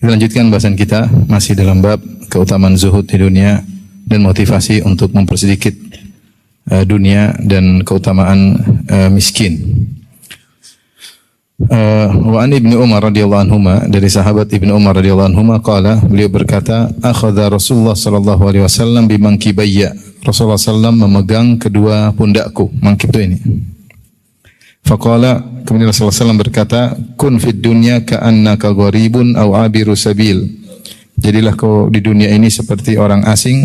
Kita lanjutkan bahasan kita masih dalam bab keutamaan zuhud di dunia dan motivasi untuk mempersedikit dunia dan keutamaan miskin. Wa an Ibnu Umar radhiyallahu anhuma, dari sahabat Ibnu Umar radhiyallahu anhuma qala, beliau berkata, akhadha Rasulullah sallallahu alaihi wasallam bimankibayya. Rasulullah sallam memegang kedua pundakku, mangkib itu ini. Faqala, kemudian Rasulullah sallam berkata, kun fid dunya ka'annaka gharibun aw abiru sabil. Jadilah kau di dunia ini seperti orang asing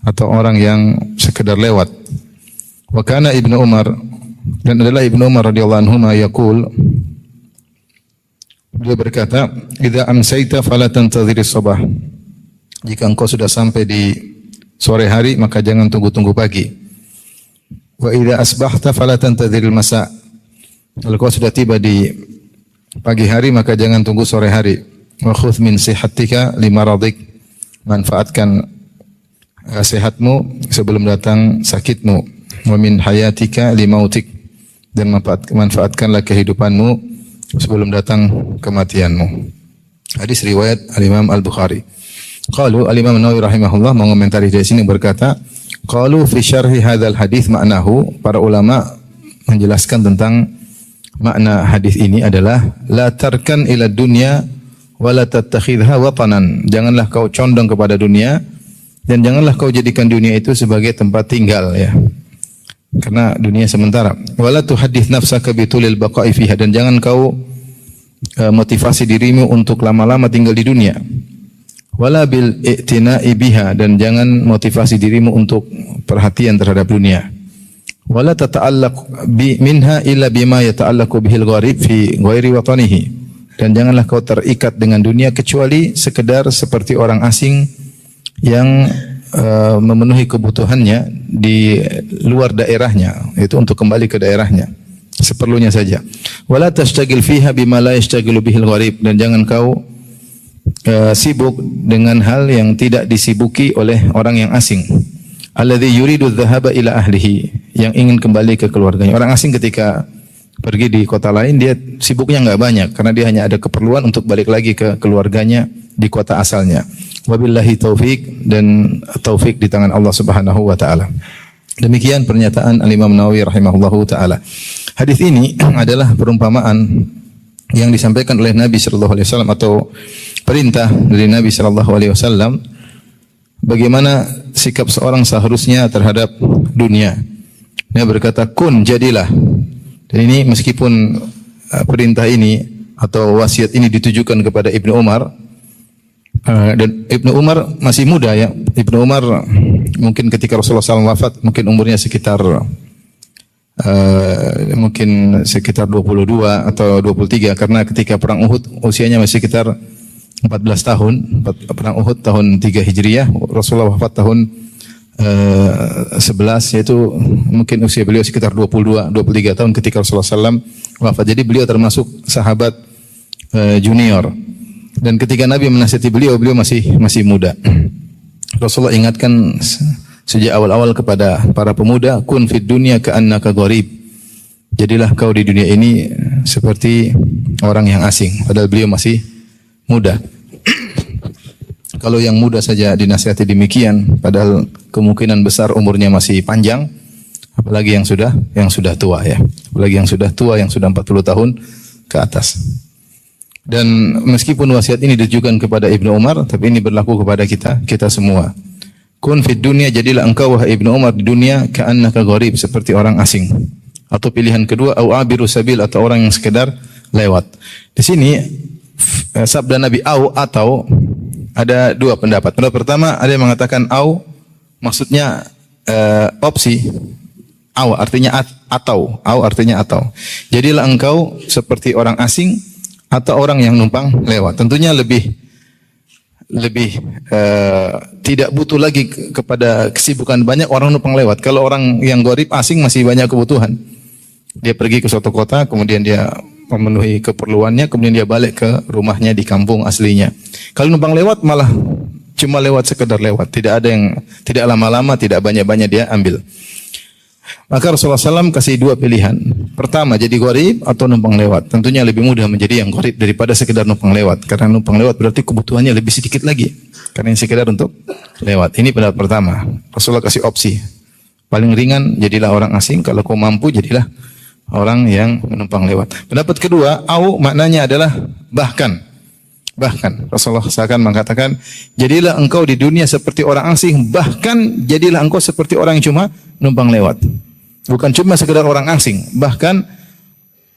atau orang yang sekedar lewat. Wa kana Ibnu Umar, dan adalah Ibnu Umar radhiyallahu anhuma yaqul, beliau berkata, idza amsayta fala tantadhiris sabah. Jika engkau sudah sampai di sore hari, maka jangan tunggu-tunggu pagi. Wa idza asbahta fala tantadhiril masa. Kalau kau sudah tiba di pagi hari, maka jangan tunggu sore hari. Wa khudh min sihatika limaradik. Manfaatkan sehatmu sebelum datang sakitmu. Wa min hayatika limautik. Dan manfaatkanlah kehidupanmu sebelum datang kematianmu. Hadis riwayat Al-Imam Al-Bukhari. Qalu, Al-Imam Nawawi rahimahullah mengomentari dari sini berkata, qalu fi syarhi hadzal hadis ma'nahu, para ulama menjelaskan tentang makna hadis ini adalah la tarkan ila dunya wa la tattakhidha watanan. Janganlah kau condong kepada dunia dan janganlah kau jadikan dunia itu sebagai tempat tinggal, ya. Karena dunia sementara. Wala tuhaddits nafsaka bitulil baqa'i fiha, dan jangan kau motivasi dirimu untuk lama-lama tinggal di dunia. Wala bil i'tina'i biha, dan jangan motivasi dirimu untuk perhatian terhadap dunia. Wala tata'allaq minha illa bima yata'allaqu bihil gharib fi ghairi watanihi, dan janganlah kau terikat dengan dunia kecuali sekedar seperti orang asing yang memenuhi kebutuhannya di luar daerahnya, itu untuk kembali ke daerahnya seperlunya saja. Wala tashtagil fiha bima la yashtagilu bihil gharib, dan jangan kau sibuk dengan hal yang tidak disibuki oleh orang yang asing. Alladzi yuridu dhahaba ila ahlihi, yang ingin kembali ke keluarganya. Orang asing ketika pergi di kota lain, dia sibuknya enggak banyak karena dia hanya ada keperluan untuk balik lagi ke keluarganya di kota asalnya. Wabillahi taufik, dan taufik di tangan Allah Subhanahu wa taala. Demikian pernyataan Al-Imam Nawawi rahimahullahu taala. Hadis ini adalah perumpamaan yang disampaikan oleh Nabi sallallahu alaihi wasallam, atau perintah dari Nabi sallallahu alaihi wasallam bagaimana sikap seorang seharusnya terhadap dunia. Dia berkata, kun, jadilah. Dan ini meskipun perintah ini atau wasiat ini ditujukan kepada Ibnu Umar, dan Ibnu Umar masih muda, ya. Ibnu Umar mungkin ketika Rasulullah SAW wafat mungkin umurnya sekitar mungkin sekitar 22 atau 23, karena ketika perang Uhud usianya masih sekitar 14 tahun. Perang Uhud tahun 3 Hijriah, Rasulullah wafat tahun 11, yaitu mungkin usia beliau sekitar 22-23 tahun ketika Rasulullah SAW wafat. Jadi beliau termasuk sahabat junior. Dan ketika Nabi menasihati beliau, beliau masih muda. Rasulullah ingatkan sejak awal-awal kepada para pemuda, kun fid dunya ka'annaka gharib. Jadilah kau di dunia ini seperti orang yang asing, padahal beliau masih muda. Kalau yang muda saja dinasihati demikian, padahal kemungkinan besar umurnya masih panjang, apalagi yang sudah tua, ya. Apalagi yang sudah tua, yang sudah 40 tahun ke atas. Dan meskipun wasiat ini ditujukan kepada Ibnu Umar, tapi ini berlaku kepada kita semua. Kun fid dunya, jadilah engkau wahai Ibnu Umar di dunia ka'annaka gharib, seperti orang asing. Atau pilihan kedua, au abiru sabil, atau orang yang sekedar lewat. Di sini sabda Nabi au atau, ada dua pendapat. Pendapat pertama, ada yang mengatakan au maksudnya opsi. Au artinya atau, au artinya atau. Jadilah engkau seperti orang asing atau orang yang numpang lewat. Tentunya lebih tidak butuh lagi kepada kesibukan, banyak orang numpang lewat. Kalau orang yang gharib asing masih banyak kebutuhan. Dia pergi ke suatu kota, kemudian dia memenuhi keperluannya, kemudian dia balik ke rumahnya di kampung aslinya. Kalau numpang lewat malah cuma lewat, sekedar lewat. Tidak ada yang, tidak lama-lama, tidak banyak-banyak dia ambil. Maka Rasulullah SAW kasih dua pilihan. Pertama, jadi gharib atau numpang lewat. Tentunya lebih mudah menjadi yang gharib daripada sekedar numpang lewat. Karena numpang lewat berarti kebutuhannya lebih sedikit lagi. Karena yang sekedar untuk lewat. Ini pendapat pertama. Rasulullah kasih opsi. Paling ringan, jadilah orang asing. Kalau kau mampu, jadilah orang yang menumpang lewat. Pendapat kedua, au maknanya adalah bahkan. Bahkan Rasulullah seakan mengatakan, jadilah engkau di dunia seperti orang asing, bahkan jadilah engkau seperti orang yang cuma numpang lewat. Bukan cuma sekedar orang asing, bahkan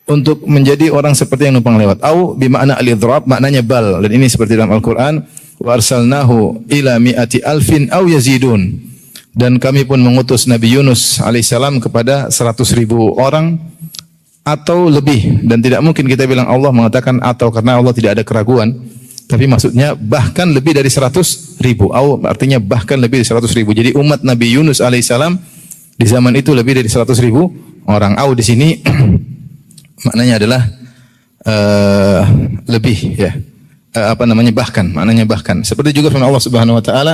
untuk menjadi orang seperti yang numpang lewat. Au bimakna al-idrab, maknanya bal. Dan ini seperti dalam Al-Quran, wa arsalnahu ila mi'ati alfin au yazidun. Dan kami pun mengutus Nabi Yunus alaihissalam kepada 100.000 orang atau lebih. Dan tidak mungkin kita bilang Allah mengatakan atau, karena Allah tidak ada keraguan. Tapi maksudnya bahkan lebih dari 100.000. Au artinya bahkan lebih dari 100.000. Jadi umat Nabi Yunus alaihissalam di zaman itu lebih dari 100.000 orang. Au di sini maknanya adalah lebih, ya. Bahkan, maknanya bahkan. Seperti juga firman Allah Subhanahu wa taala,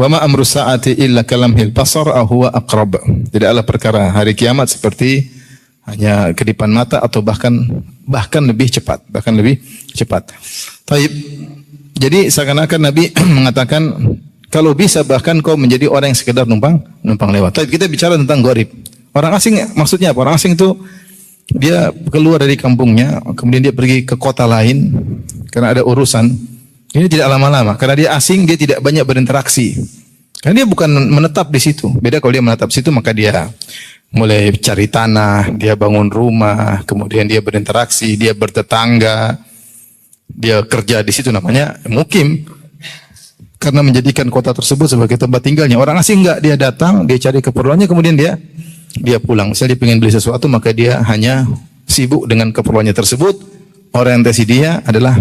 wa ma amru sa'ati illa kalamhil basar aw huwa aqrab. Tidaklah perkara hari kiamat seperti hanya kedipan mata atau bahkan lebih cepat, Taib. Jadi seakan-akan Nabi mengatakan kalau bisa bahkan kau menjadi orang yang sekedar numpang lewat. Taib, kita bicara tentang gharib. Orang asing maksudnya apa? Orang asing itu dia keluar dari kampungnya, kemudian dia pergi ke kota lain karena ada urusan. Ini tidak lama-lama. Karena dia asing, dia tidak banyak berinteraksi. Karena dia bukan menetap di situ. Beda kalau dia menetap di situ, maka dia mulai cari tanah, dia bangun rumah, kemudian dia berinteraksi, dia bertetangga, dia kerja di situ, namanya mukim. Karena menjadikan kota tersebut sebagai tempat tinggalnya. Orang asing enggak, dia datang, dia cari keperluannya, kemudian dia pulang. Misalnya dia ingin beli sesuatu, maka dia hanya sibuk dengan keperluannya tersebut. Orientasi dia adalah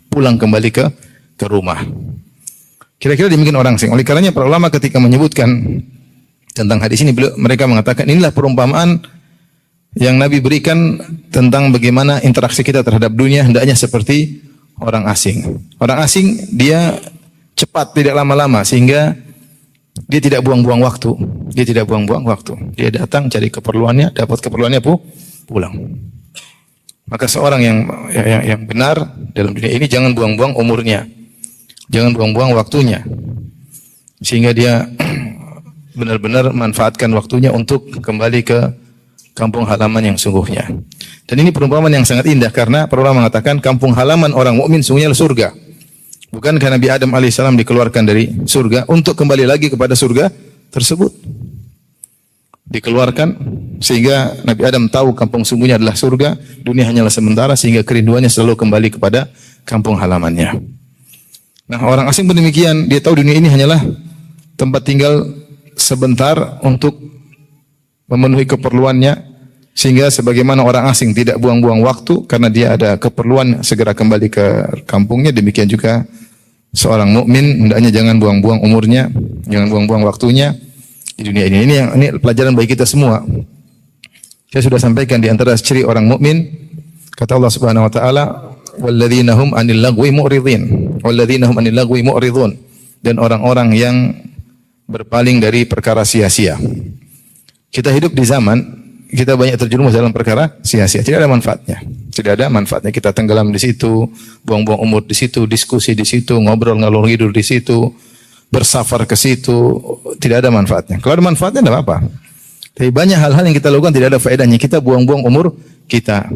pulang kembali ke rumah. Kira-kira demikian orang asing. Oleh karenanya para ulama ketika menyebutkan tentang hadis ini, mereka mengatakan inilah perumpamaan yang Nabi berikan tentang bagaimana interaksi kita terhadap dunia hendaknya seperti orang asing. Orang asing dia cepat, tidak lama-lama, sehingga dia tidak buang-buang waktu. Dia datang cari keperluannya, dapat keperluannya pulang. Maka seorang yang benar dalam dunia ini jangan buang-buang umurnya. Jangan buang-buang waktunya. Sehingga dia benar-benar manfaatkan waktunya untuk kembali ke kampung halaman yang sungguhnya. Dan ini perumpamaan yang sangat indah karena para ulama mengatakan kampung halaman orang mukmin sungguhnya adalah surga. Bukankah Nabi Adam alaihissalam dikeluarkan dari surga untuk kembali lagi kepada surga tersebut? Dikeluarkan sehingga Nabi Adam tahu kampung sungguhnya adalah surga, dunia hanyalah sementara, sehingga kerinduannya selalu kembali kepada kampung halamannya. Nah, orang asing pun demikian, dia tahu dunia ini hanyalah tempat tinggal sebentar untuk memenuhi keperluannya, sehingga sebagaimana orang asing tidak buang-buang waktu karena dia ada keperluan segera kembali ke kampungnya, demikian juga seorang mukmin hendaknya jangan buang-buang umurnya, jangan buang-buang waktunya di dunia ini. Ini pelajaran bagi kita semua. Saya sudah sampaikan di antara ciri orang mukmin, kata Allah Subhanahu wa taala, walladzina hum 'anil lagwi mu'ridin, walladzina hum 'anil lagwi mu'ridun, dan orang-orang yang berpaling dari perkara sia-sia. Kita hidup di zaman kita banyak terjerumus dalam perkara sia-sia, tidak ada manfaatnya. Kita tenggelam di situ, buang-buang umur di situ, diskusi di situ, ngobrol ngalor ngidul di situ, bersafar ke situ, tidak ada manfaatnya. Kalau ada manfaatnya tidak apa-apa. Tapi banyak hal-hal yang kita lakukan tidak ada faedahnya, kita buang-buang umur kita.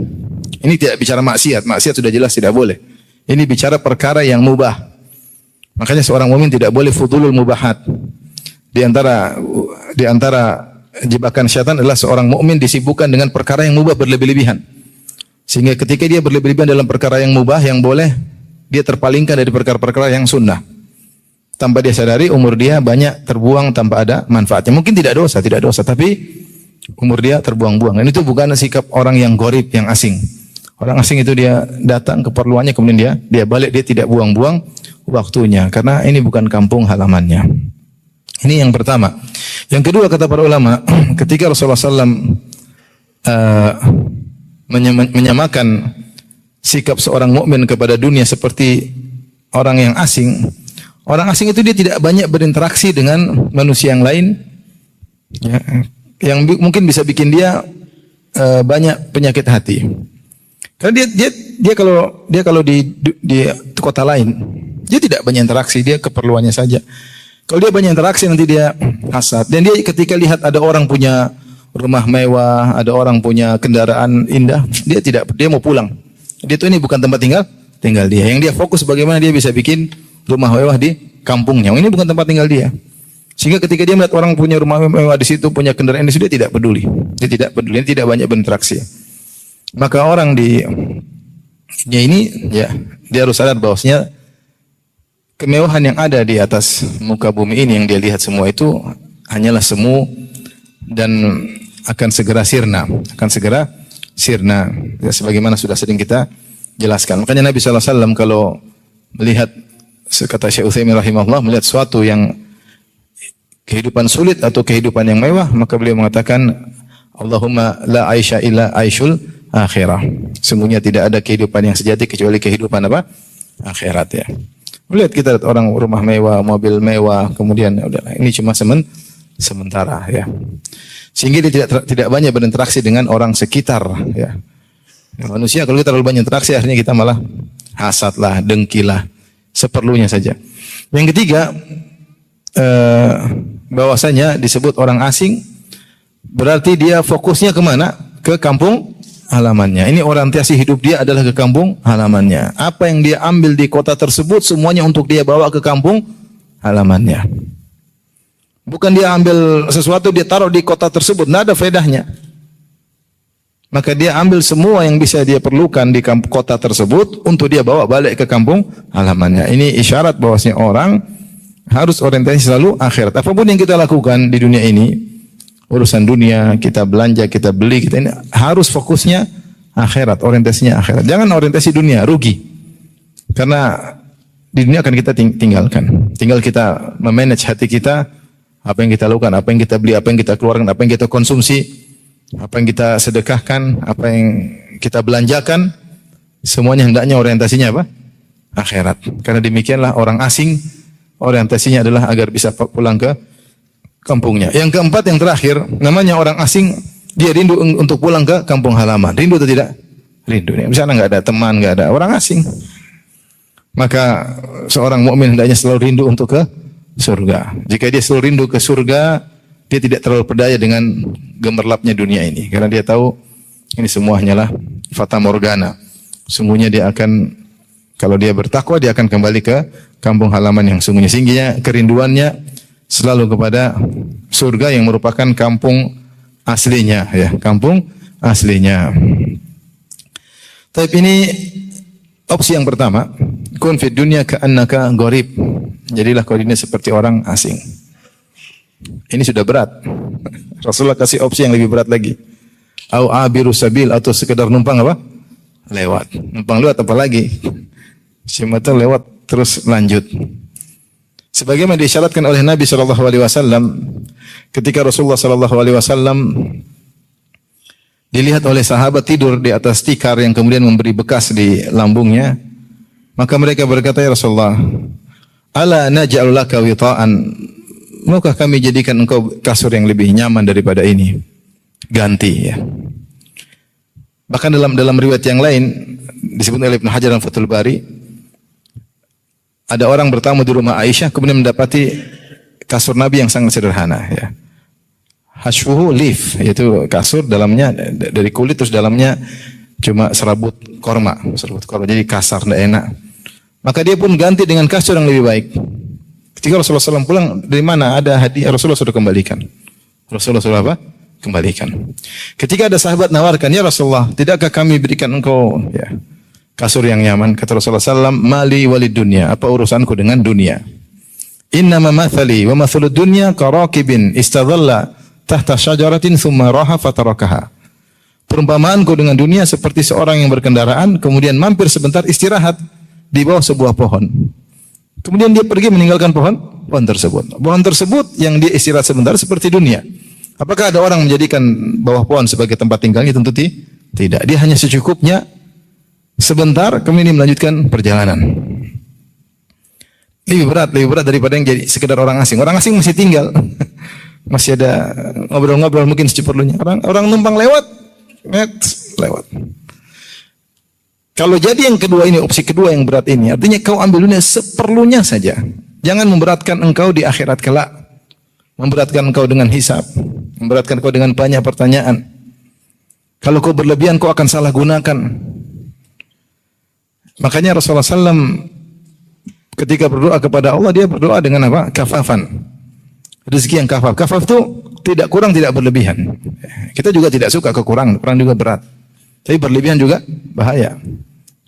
Ini tidak bicara maksiat sudah jelas tidak boleh. Ini bicara perkara yang mubah. Makanya seorang mukmin tidak boleh fudulul mubahat. Di antara jebakan syaitan adalah seorang mukmin disibukkan dengan perkara yang mubah berlebih-lebihan. Sehingga ketika dia berlebih-lebihan dalam perkara yang mubah yang boleh, dia terpalingkan dari perkara-perkara yang sunnah. Tanpa dia sadari umur dia banyak terbuang tanpa ada manfaatnya. Mungkin tidak dosa, tapi umur dia terbuang-buang. Dan itu bukan sikap orang yang gharib, yang asing. Orang asing itu dia datang keperluannya, kemudian dia balik, dia tidak buang-buang waktunya karena ini bukan kampung halamannya. Ini yang pertama. Yang kedua, kata para ulama, ketika Rasulullah SAW menyamakan sikap seorang mukmin kepada dunia seperti orang yang asing, orang asing itu dia tidak banyak berinteraksi dengan manusia yang lain. Ya, yang mungkin bisa bikin dia banyak penyakit hati. Karena dia kalau di kota lain, dia tidak banyak interaksi, dia keperluannya saja. Kalau dia banyak interaksi nanti dia hasad. Dan dia ketika lihat ada orang punya rumah mewah, ada orang punya kendaraan indah, dia mau pulang. Dia tuh ini bukan tempat tinggal dia. Yang dia fokus bagaimana dia bisa bikin rumah mewah di kampungnya. Ini bukan tempat tinggal dia. Sehingga ketika dia melihat orang punya rumah mewah di situ, punya kendaraan di situ, dia tidak peduli. Dia tidak banyak berinteraksi. Maka orang dia harus sadar bahwasanya kemewahan yang ada di atas muka bumi ini yang dia lihat semua itu hanyalah semu dan akan segera sirna, Ya, sebagaimana sudah sering kita jelaskan. Makanya Nabi SAW kalau melihat, kata Syekh Utsaimin rahimahullah, melihat suatu yang kehidupan sulit atau kehidupan yang mewah, maka beliau mengatakan, Allahumma la aisha illa aishul akhirah. Sungguhnya tidak ada kehidupan yang sejati kecuali kehidupan apa? Akhirat, ya. Lihat kita lihat orang rumah mewah, mobil mewah, kemudian udahlah, ini cuma sementara, ya. Sehingga dia tidak banyak berinteraksi dengan orang sekitar, ya. Manusia kalau kita terlalu banyak interaksi, akhirnya kita malah hasadlah, dengkilah, seperlunya saja. Yang ketiga, bahwasanya disebut orang asing, berarti dia fokusnya kemana? Ke kampung halamannya. Ini orientasi hidup dia adalah ke kampung halamannya. Apa yang dia ambil di kota tersebut, semuanya untuk dia bawa ke kampung halamannya. Bukan dia ambil sesuatu, dia taruh di kota tersebut, tidak ada faedahnya. Maka dia ambil semua yang bisa dia perlukan di kota tersebut untuk dia bawa balik ke kampung halamannya. Ini isyarat bahwasanya orang harus orientasi selalu akhirat. Apapun yang kita lakukan di dunia ini, urusan dunia, kita belanja, kita beli, kita ini harus fokusnya akhirat, orientasinya akhirat. Jangan orientasi dunia, rugi. Karena di dunia akan kita tinggalkan. Tinggal kita memanage hati kita, apa yang kita lakukan, apa yang kita beli, apa yang kita keluarkan, apa yang kita konsumsi, apa yang kita sedekahkan, apa yang kita belanjakan, semuanya hendaknya orientasinya apa? Akhirat. Karena demikianlah orang asing, orientasinya adalah agar bisa pulang ke kampungnya. Yang keempat, yang terakhir, namanya orang asing, dia rindu untuk pulang ke kampung halaman. Rindu atau tidak? Rindu. Di sana nggak ada teman, nggak ada orang asing. Maka seorang mukmin hendaknya selalu rindu untuk ke surga. Jika dia selalu rindu ke surga, dia tidak terlalu berdaya dengan gemerlapnya dunia ini. Karena dia tahu ini semua hanyalah fata morgana. Semuanya dia akan, kalau dia bertakwa, dia akan kembali ke kampung halaman yang sungguhnya. Sehingga kerinduannya selalu kepada surga yang merupakan kampung aslinya, ya, kampung aslinya. Tapi ini opsi yang pertama, kun fid dunya ka'annaka gharib. Jadilah kau dunia seperti orang asing. Ini sudah berat. Rasulullah kasih opsi yang lebih berat lagi. Au abiru sabil, atau sekedar numpang apa? Lewat. Numpang lewat apa lagi? Cuma lewat terus lanjut. Sebagaimana disyaratkan oleh Nabi SAW, ketika Rasulullah SAW dilihat oleh sahabat tidur di atas tikar yang kemudian memberi bekas di lambungnya, maka mereka berkata, ya Rasulullah, ala naj'al laka wita'an, maukah kami jadikan engkau kasur yang lebih nyaman daripada ini? Ganti, ya. Bahkan dalam riwayat yang lain disebut oleh Ibnu Hajar dan Fathul Bari, ada orang bertamu di rumah Aisyah kemudian mendapati kasur Nabi yang sangat sederhana, ya. Hashfuhu lif, yaitu kasur dalamnya dari kulit, terus dalamnya cuma serabut korma, jadi kasar, tidak enak. Maka dia pun ganti dengan kasur yang lebih baik. Ketika Rasulullah SAW pulang, dari mana ada hadiah, Rasulullah sudah kembalikan. Rasulullah sudah apa? Kembalikan. Ketika ada sahabat nawarkan, ya Rasulullah, tidakkah kami berikan engkau, ya, kasur yang nyaman? Kata Rasulullah SAW, mali walid dunya, apa urusanku dengan dunia? Innama mathali wa mathalud dunya karakibin istadhalla tahta syajaratin thumma raha fatarakaha. Perumpamaanku dengan dunia seperti seorang yang berkendaraan, kemudian mampir sebentar istirahat di bawah sebuah pohon. Kemudian dia pergi meninggalkan pohon tersebut. Pohon tersebut yang dia istirahat sebentar seperti dunia. Apakah ada orang menjadikan bawah pohon sebagai tempat tinggalnya? Tentu tidak. Dia hanya secukupnya sebentar, kemudian dia melanjutkan perjalanan. Lebih berat daripada yang jadi sekedar orang asing. Orang asing masih tinggal. masih ada ngobrol-ngobrol mungkin seperlunya. Orang numpang lewat, lewat. Kalau jadi yang kedua ini, opsi kedua yang berat ini, artinya kau ambil dunia seperlunya saja. Jangan memberatkan engkau di akhirat kelak. Memberatkan engkau dengan hisab. Memberatkan engkau dengan banyak pertanyaan. Kalau kau berlebihan, kau akan salah gunakan. Makanya Rasulullah SAW ketika berdoa kepada Allah, dia berdoa dengan apa? Kafafan. Rezeki yang kafaf. Kafaf itu tidak kurang, tidak berlebihan. Kita juga tidak suka kekurangan. Kurang juga berat. Tapi berlebihan juga bahaya.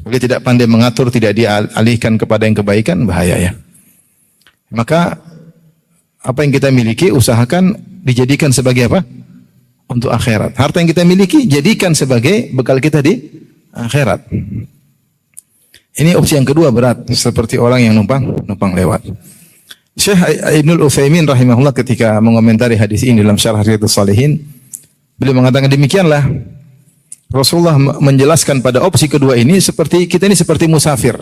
Dia tidak pandai mengatur, tidak dialihkan kepada yang kebaikan, bahaya ya. Maka apa yang kita miliki, usahakan dijadikan sebagai apa? Untuk akhirat. Harta yang kita miliki, jadikan sebagai bekal kita di akhirat. Ini opsi yang kedua berat, seperti orang yang numpang lewat. Syekh Ibnul Utsaimin rahimahullah ketika mengomentari hadis ini dalam Syarah Riyadhus Shalihin, beliau mengatakan demikianlah Rasulullah menjelaskan pada opsi kedua ini seperti kita ini seperti musafir.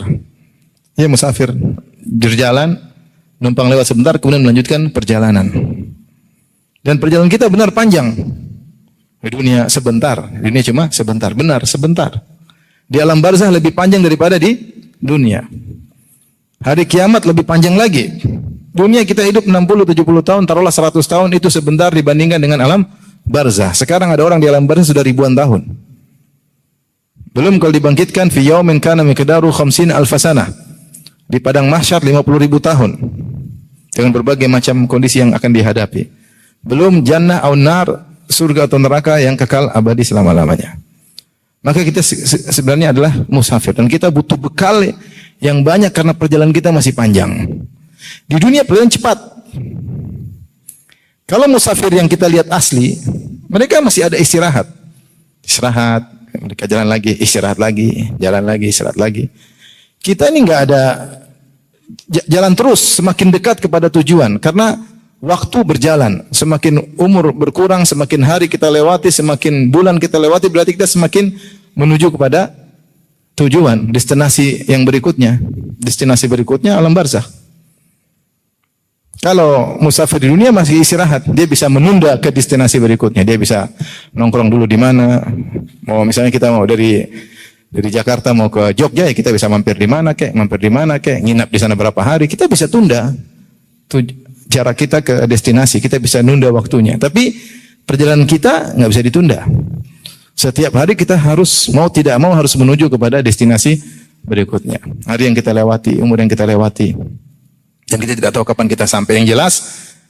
Ya, musafir berjalan, numpang lewat sebentar kemudian melanjutkan perjalanan. Dan perjalanan kita benar panjang. Di dunia sebentar, di dunia cuma sebentar, benar sebentar. Di alam barzah lebih panjang daripada di dunia. Hari kiamat lebih panjang lagi. Dunia kita hidup 60-70 tahun, taruhlah 100 tahun itu sebentar dibandingkan dengan alam barzah. Sekarang ada orang di alam barzah sudah ribuan tahun. Belum kalau dibangkitkan fi yaumin kana miqdaru 50 alf sanah. Di padang mahsyar 50.000 tahun. Dengan berbagai macam kondisi yang akan dihadapi. Belum jannah au nar, surga atau neraka yang kekal abadi selama-lamanya. Maka kita sebenarnya adalah musafir dan kita butuh bekal yang banyak karena perjalanan kita masih panjang. Di dunia perjalanan cepat. Kalau musafir yang kita lihat asli, mereka masih ada istirahat. Istirahat, mereka jalan lagi, istirahat lagi, jalan lagi, istirahat lagi. Kita ini enggak ada jalan terus, semakin dekat kepada tujuan karena waktu berjalan, semakin umur berkurang, semakin hari kita lewati, semakin bulan kita lewati, berarti kita semakin menuju kepada tujuan, destinasi yang berikutnya. Destinasi berikutnya alam barzakh. Kalau musafir di dunia masih istirahat, dia bisa menunda ke destinasi berikutnya. Dia bisa nongkrong dulu di mana. Mau misalnya kita mau dari Jakarta mau ke Jogja, ya kita bisa mampir di mana kek, nginap di sana berapa hari, kita bisa tunda jarak kita ke destinasi, kita bisa nunda waktunya. Tapi perjalanan kita nggak bisa ditunda. Setiap hari kita harus mau tidak mau harus menuju kepada destinasi berikutnya. Hari yang kita lewati, umur yang kita lewati, dan kita tidak tahu kapan kita sampai. Yang jelas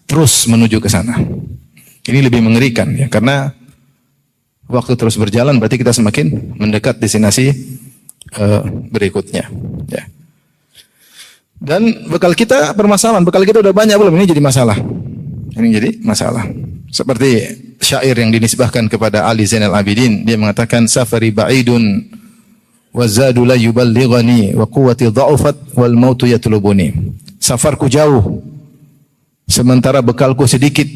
terus menuju ke sana. Ini lebih mengerikan ya, karena waktu terus berjalan berarti kita semakin mendekat destinasi berikutnya. Ya. Dan bekal kita permasalahan, bekal kita udah banyak belum? Ini jadi masalah. Ini jadi masalah. Seperti syair yang dinisbahkan kepada Ali Zainal Abidin, dia mengatakan safari ba'idun wa zadu la yuballighani wa quwwati dha'ufat wal mautu yatlubuni. Safarku jauh, sementara bekalku sedikit.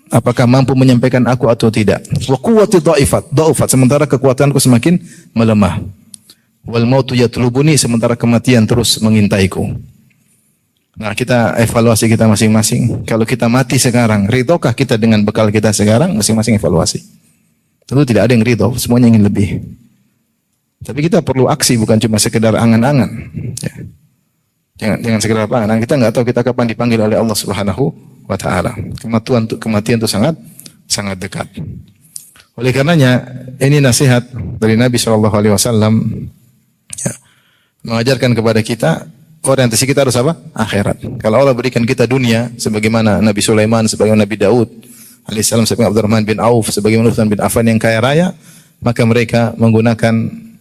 Apakah mampu menyampaikan aku atau tidak? Wa quwwati dha'ufat, sementara kekuatanku semakin melemah. Wal mautu yatlubuni, sementara kematian terus mengintaiku. Nah, kita evaluasi kita masing-masing. Kalau kita mati sekarang, ridhokah kita dengan bekal kita sekarang? Masing-masing evaluasi. Tentu tidak ada yang ridho, semuanya ingin lebih. Tapi kita perlu aksi, bukan cuma sekedar angan-angan. Ya. Jangan sekedar angan-angan. Kita nggak tahu kita kapan dipanggil oleh Allah Subhanahu wa taala. Kematian itu sangat dekat. Oleh karenanya, ini nasihat dari Nabi SAW. Ya, mengajarkan kepada kita orientasi kita harus apa? Akhirat. Kalau Allah berikan kita dunia sebagaimana Nabi Sulaiman, sebagaimana Nabi Daud alaihissalam, sebagaimana Abdurrahman bin Auf, sebagaimana Uthman bin Affan yang kaya raya, maka mereka menggunakan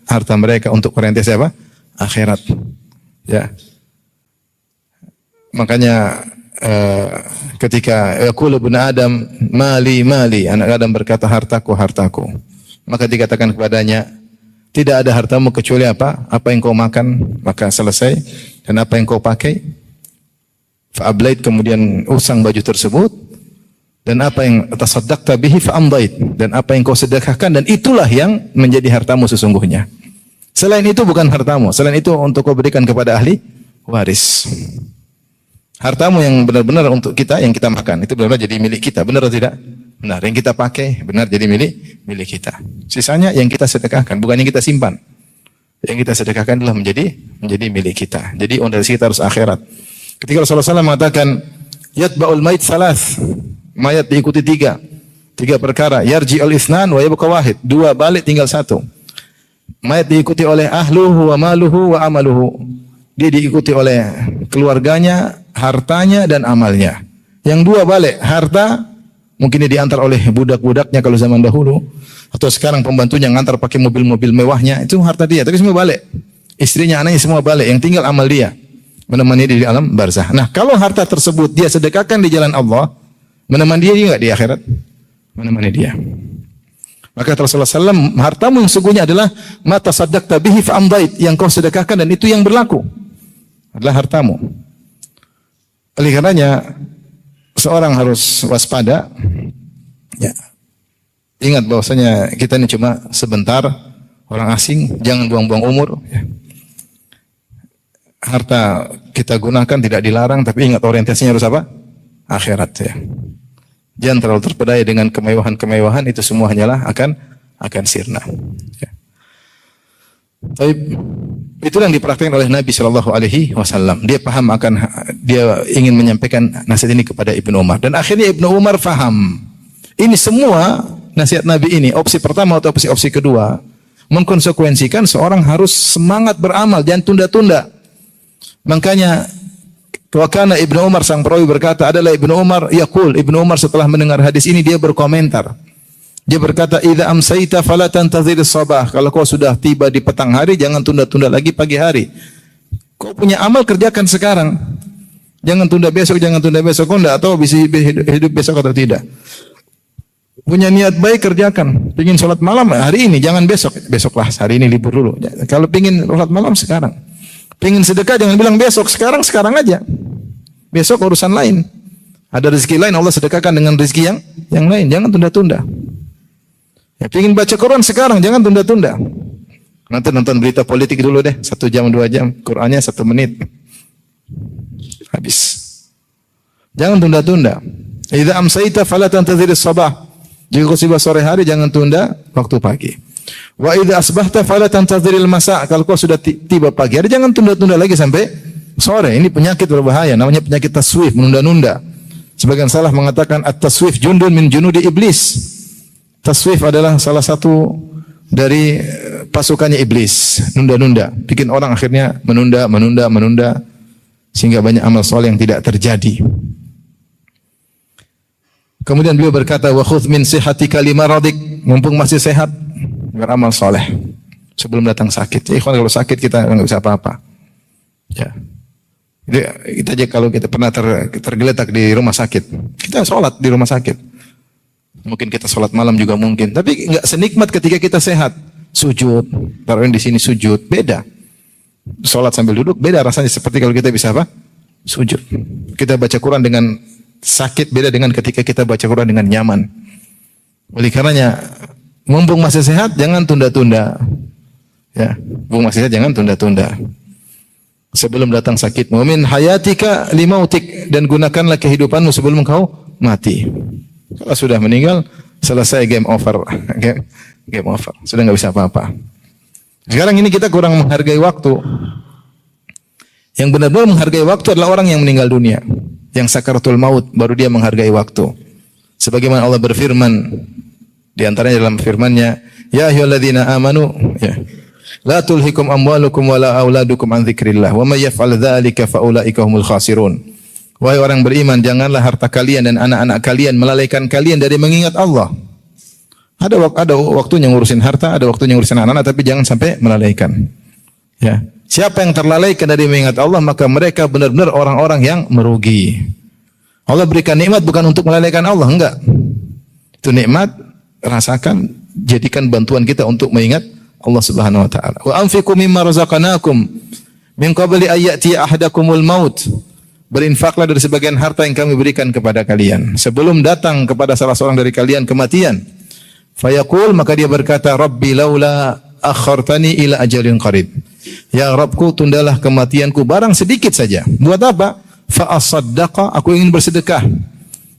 harta mereka untuk orientasi apa? Akhirat. Ya. Makanya ketika yaqulu ibnu Adam mali, anak Adam berkata hartaku. Maka dikatakan kepadanya, tidak ada hartamu kecuali apa? Apa yang kau makan, maka selesai. Dan apa yang kau pakai? Fa'ablait, kemudian usang baju tersebut. Dan apa yang tasaddaqta bihi fa'amdait. Dan apa yang kau sedekahkan, dan itulah yang menjadi hartamu sesungguhnya. Selain itu bukan hartamu. Selain itu untuk kau berikan kepada ahli waris. Hartamu yang benar-benar untuk kita, yang kita makan, itu benar-benar jadi milik kita. Benar atau tidak? Benar. Yang kita pakai, benar jadi milik kita. Sisanya yang kita sedekahkan, bukan yang kita simpan. Yang kita sedekahkan adalah menjadi milik kita. Jadi ondasi kita harus akhirat. Ketika Rasulullah SAW mengatakan, yatba'ul mayit salas. Mayat diikuti tiga perkara. Yarji'ul isnan wa yabqa wahid. 2 balik tinggal 1. Mayat diikuti oleh ahluhu wa maluhu wa amaluhu. Dia diikuti oleh keluarganya, hartanya dan amalnya. Yang 2 balik, harta mungkin dia diantar oleh budak-budaknya kalau zaman dahulu, atau sekarang pembantunya ngantar pakai mobil-mobil mewahnya, itu harta dia, tapi semua balik. Istrinya, anaknya semua balik, yang tinggal amal dia menemani dia di alam barzah. Nah, kalau harta tersebut dia sedekahkan di jalan Allah, menemani dia enggak di akhirat? Menemani dia. Maka Rasulullah SAW, hartamu yang sesungguhnya adalah mata saddaqta bihi fa amdait, yang kau sedekahkan dan itu yang berlaku adalah hartamu. Oleh karenanya seorang harus waspada. Ya. Ingat bahwasanya kita ini cuma sebentar, orang asing, jangan buang-buang umur. Ya. Harta kita gunakan tidak dilarang, tapi ingat orientasinya harus apa? Akhirat ya. Jangan terlalu terpedaya dengan kemewahan-kemewahan, itu semua hanyalah akan sirna. Ya. Tapi itulah yang dipraktikkan oleh Nabi Shallallahu Alaihi Wasallam. Dia paham dia ingin menyampaikan nasihat ini kepada Ibnu Umar, dan akhirnya Ibnu Umar faham. Ini semua nasihat Nabi ini, opsi pertama atau opsi kedua, mengkonsekuensikan seorang harus semangat beramal, jangan tunda-tunda. Makanya wakana Ibnu Umar sang perawi berkata, adalah Ibnu Umar yaqul, Ibnu Umar setelah mendengar hadis ini dia berkomentar. Dia berkata, idza amsayta fala tantazir sabah. Kalau kau sudah tiba di petang hari, jangan tunda-tunda lagi pagi hari. Kau punya amal, kerjakan sekarang. Jangan tunda besok, Kau enggak tahu bisa hidup besok atau tidak. Punya niat baik, kerjakan. Pengin sholat malam hari ini, jangan besoklah, hari ini libur dulu. Kalau pengin sholat malam sekarang. Pengin sedekah jangan bilang besok, sekarang aja. Besok urusan lain. Ada rezeki lain, Allah sedekahkan dengan rezeki yang lain. Jangan tunda-tunda. Ya, pengin baca Quran sekarang, jangan tunda-tunda. Nanti nonton berita politik dulu deh, 1 jam 2 jam, Qurannya 1 menit. Habis. Jangan tunda-tunda. Idza amsayta fala tantazir as-sabah. Jika kau tiba sore hari, jangan tunda waktu pagi. Wa idza asbahta fala tantaziril masa. Kalau kau sudah tiba pagi hari, jangan tunda-tunda lagi sampai sore. Ini penyakit berbahaya, namanya penyakit taswif, menunda-nunda. Sebagian salah mengatakan at-taswif jundun min junudi iblis. Taswif adalah salah satu dari pasukannya iblis, nunda-nunda, bikin orang akhirnya menunda sehingga banyak amal soleh yang tidak terjadi. Kemudian beliau berkata, wa khudh min sihhatika limaradik, mumpung masih sehat beramal soleh sebelum datang sakit. Ya, kalau sakit kita enggak bisa apa-apa. Ya. Jadi kita aja kalau kita pernah tergeletak di rumah sakit, kita sholat di rumah sakit. Mungkin kita sholat malam juga mungkin, tapi enggak senikmat ketika kita sehat. Sujud, taruhin di sini sujud, beda. Sholat sambil duduk beda rasanya, seperti kalau kita bisa apa? Sujud. Kita baca Quran dengan sakit beda dengan ketika kita baca Quran dengan nyaman. Oleh karenanya, mumpung masih sehat jangan tunda-tunda. Ya, mumpung masih sehat jangan tunda-tunda. Sebelum datang sakit, mu'min hayatika limautik, dan gunakanlah kehidupanmu sebelum kau mati. Kalau sudah meninggal, selesai, game over. Game over. Sudah enggak bisa apa-apa. Sekarang ini kita kurang menghargai waktu. Yang benar-benar menghargai waktu adalah orang yang meninggal dunia, yang sakaratul maut, baru dia menghargai waktu. Sebagaimana Allah berfirman di antaranya dalam firman-Nya, ya ayyuhalladzina amanu, ya, la tulhikum amwalukum wala auladukum an dzikrillah wa may yaf'al dzalika fa ulaika humul khasirun. Wahai orang beriman, janganlah harta kalian dan anak-anak kalian melalaikan kalian dari mengingat Allah. Ada waktunya ngurusin harta, ada waktunya ngurusin anak-anak, tapi jangan sampai melalaikan. Ya. Siapa yang terlalaikan dari mengingat Allah, maka mereka benar-benar orang-orang yang merugi. Allah berikan nikmat bukan untuk melalaikan Allah, enggak. Itu nikmat, rasakan, jadikan bantuan kita untuk mengingat Allah Subhanahu wa taala. Wa anfiqu mimma razaqnakum min qabli ay ya'tiya ahadakumul maut. Berinfaklah dari sebagian harta yang kami berikan kepada kalian sebelum datang kepada salah seorang dari kalian kematian. Fayaqul, maka dia berkata, Rabbi laula akhartani ila ajalin qarib. Ya Rabbku, tundalah kematianku barang sedikit saja. Buat apa? fa asaddaqa, aku ingin bersedekah,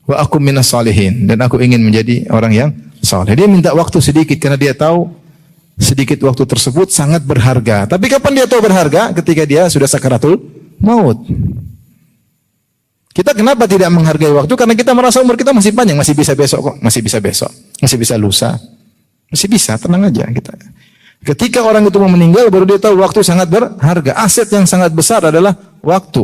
wa aku minas salihin, dan aku ingin menjadi orang yang saleh. Dia minta waktu sedikit karena dia tahu sedikit waktu tersebut sangat berharga. Tapi kapan dia tahu berharga? Ketika dia sudah sakaratul maut. Kita kenapa tidak menghargai waktu? Karena kita merasa umur kita masih panjang, masih bisa besok kok, masih bisa besok, masih bisa lusa, masih bisa, tenang aja kita. Ketika orang itu mau meninggal, baru dia tahu waktu sangat berharga. Aset yang sangat besar adalah waktu.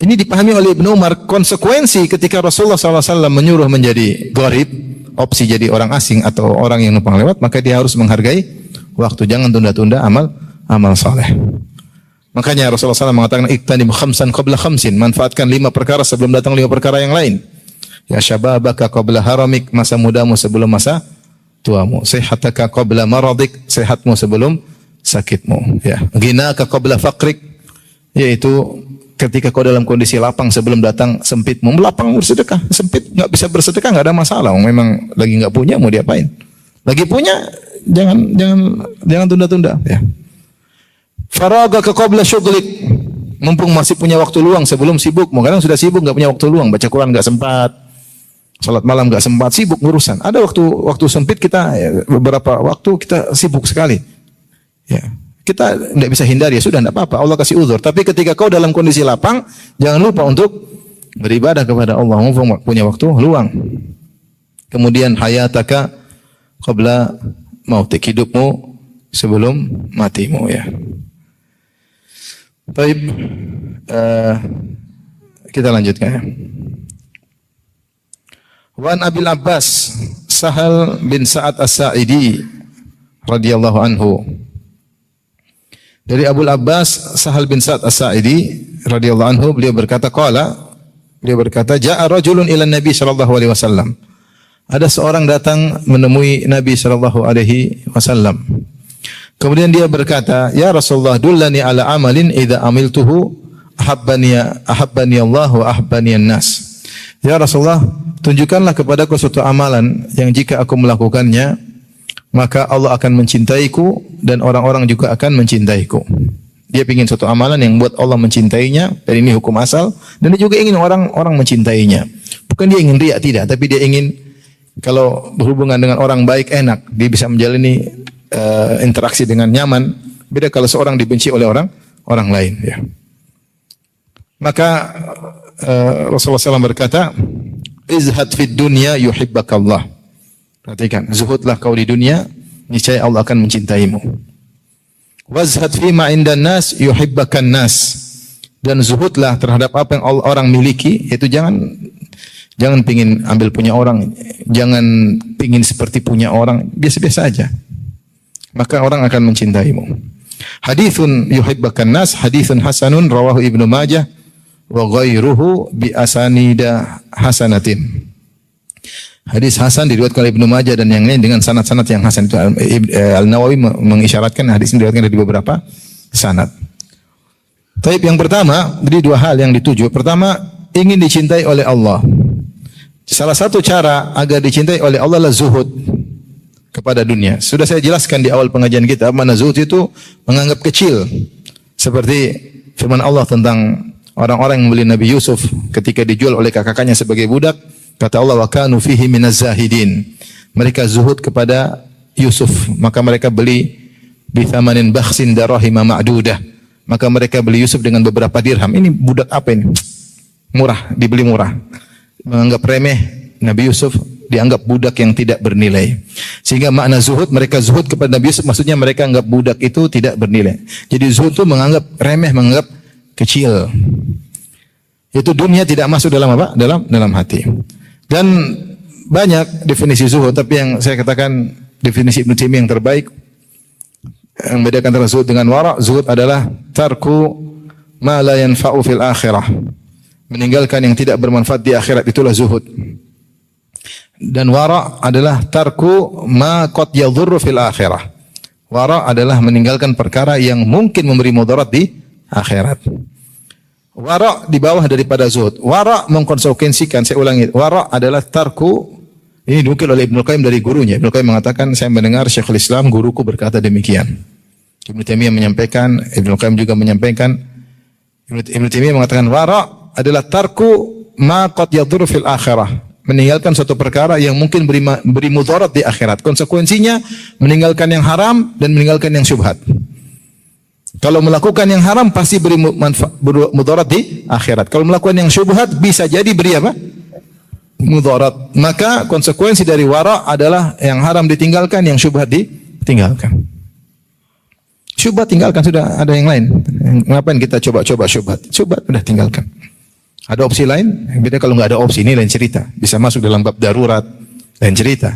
Ini dipahami oleh Ibnu Umar, konsekuensi ketika Rasulullah SAW menyuruh menjadi gharib, opsi jadi orang asing atau orang yang numpang lewat, maka dia harus menghargai waktu. Jangan tunda-tunda amal saleh. Makanya Rasulullah SAW mengatakan iktanim khamsan qabla khamsin, manfaatkan 5 perkara sebelum datang 5 perkara yang lain. Ya syababaka qabla haramik, masa mudamu sebelum masa tuamu. Sehataka qabla maradik, sehatmu sebelum sakitmu. Ya, ghinaka qabla faqrik, yaitu ketika kau dalam kondisi lapang sebelum datang sempitmu. Lapang bersedekah, sempit enggak bisa bersedekah enggak ada masalah. Memang lagi enggak punya mau diapain? Lagi punya jangan tunda-tunda, ya. Faraga ka qabla syughlik, mumpung masih punya waktu luang sebelum sibuk. Kadang sudah sibuk enggak punya waktu luang, baca Quran enggak sempat, salat malam enggak sempat, sibuk urusan. Ada waktu sempit kita, ya, beberapa waktu kita sibuk sekali. Ya, kita enggak bisa hindari, ya sudah enggak apa-apa, Allah kasih uzur. Tapi ketika kau dalam kondisi lapang, jangan lupa untuk beribadah kepada Allah, mumpung punya waktu luang. Kemudian hayataka qabla mautik, hidupmu sebelum matimu, ya. Baik, kita lanjutkan, ya. Wan Abil Abbas Sahal bin Sa'ad As-Sa'idi radhiyallahu anhu. Dari Abu Abbas Sahal bin Sa'ad As-Sa'idi radhiyallahu anhu, beliau berkata ja'a rajulun ila Nabi sallallahu alaihi wasallam. Ada seorang datang menemui Nabi sallallahu alaihi wasallam. Kemudian dia berkata, "Ya Rasulullah, dullani ala amalin idza amiltuhu ahabbani Allah wa ahabbani an-nas." Ya Rasulullah, tunjukkanlah kepadaku suatu amalan yang jika aku melakukannya, maka Allah akan mencintaiku dan orang-orang juga akan mencintaiku. Dia ingin suatu amalan yang buat Allah mencintainya, dan ini hukum asal, dan dia juga ingin orang-orang mencintainya. Bukan dia ingin riya, tidak, tapi dia ingin kalau berhubungan dengan orang baik enak, dia bisa menjalani interaksi dengan nyaman. Beda kalau seorang dibenci oleh orang lain, ya. Maka Rasulullah SAW berkata, izhad fid dunya yuhibbakallah. Perhatikan, zuhudlah kau di dunia, niscaya Allah akan mencintaimu. Wazhad fima indan nas yuhibbakan nas. Dan zuhudlah terhadap apa yang orang miliki, yaitu jangan pingin ambil punya orang, jangan pingin seperti punya orang, biasa-biasa aja. Maka orang akan mencintaimu. Hadithun yuhibbakan nas, hadithun hasanun rawahu Ibnu Majah wa ghairuhu bi asanida hasanatin. Hadis hasan diriwayatkan oleh Ibnu Majah dan yang lain dengan sanad-sanad yang hasan. Itu Al-Nawawi mengisyaratkan hadis ini diriwayatkan dari beberapa sanad. Taib yang pertama, jadi 2 hal yang dituju. Pertama, ingin dicintai oleh Allah. Salah satu cara agar dicintai oleh Allah adalah zuhud kepada dunia. Sudah saya jelaskan di awal pengajian kita, mana zuhud itu menganggap kecil. Seperti firman Allah tentang orang-orang yang membeli Nabi Yusuf ketika dijual oleh kakaknya sebagai budak. Kata Allah, wa kanu fihi minaz zahidin. Mereka zuhud kepada Yusuf, maka mereka beli bi thamanin bakhsin darahima ma'dudah. Maka mereka beli Yusuf dengan beberapa dirham. Ini budak apa ini? Murah, dibeli murah. Menganggap remeh Nabi Yusuf, dianggap budak yang tidak bernilai. Sehingga makna zuhud, mereka zuhud kepada Nabi Yusuf, maksudnya mereka anggap budak itu tidak bernilai. Jadi zuhud itu menganggap remeh, menganggap kecil. Itu dunia tidak masuk dalam apa? Dalam hati. Dan banyak definisi zuhud, tapi yang saya katakan definisi Ibnu Taimiyah yang terbaik, yang membedakan antara zuhud dengan wara'. Zuhud adalah tarku ma la yanfa'u fil akhirah. Meninggalkan yang tidak bermanfaat di akhirat, itulah zuhud. Dan wara' adalah tarku ma qad yadhurru fil akhirah. Wara' adalah meninggalkan perkara yang mungkin memberi mudarat di akhirat. Wara' di bawah daripada zuhud. Wara' mengkonsekuensikan, saya ulangi, wara' adalah tarku, ini dinukil oleh Ibnu Qayyim dari gurunya. Ibnu Qayyim mengatakan, saya mendengar Syekhul Islam, guruku berkata demikian. Ibnu Taimiyah menyampaikan, Ibnu Qayyim juga menyampaikan, Ibnu Taimiyah mengatakan wara adalah tarku ma qad yadhurru fil akhirah, meninggalkan suatu perkara yang mungkin beri mudarat di akhirat. Konsekuensinya meninggalkan yang haram dan meninggalkan yang syubhat. Kalau melakukan yang haram pasti beri mudarat di akhirat. Kalau melakukan yang syubhat bisa jadi beri apa? Mudarat. Maka konsekuensi dari wara adalah yang haram ditinggalkan, yang syubhat ditinggalkan. Syubhat tinggalkan, sudah ada yang lain. Ngapain kita coba-coba syubhat? Syubhat sudah tinggalkan. Ada opsi lain? Beda kalau nggak ada opsi, ini lain cerita. Bisa masuk dalam bab darurat, lain cerita.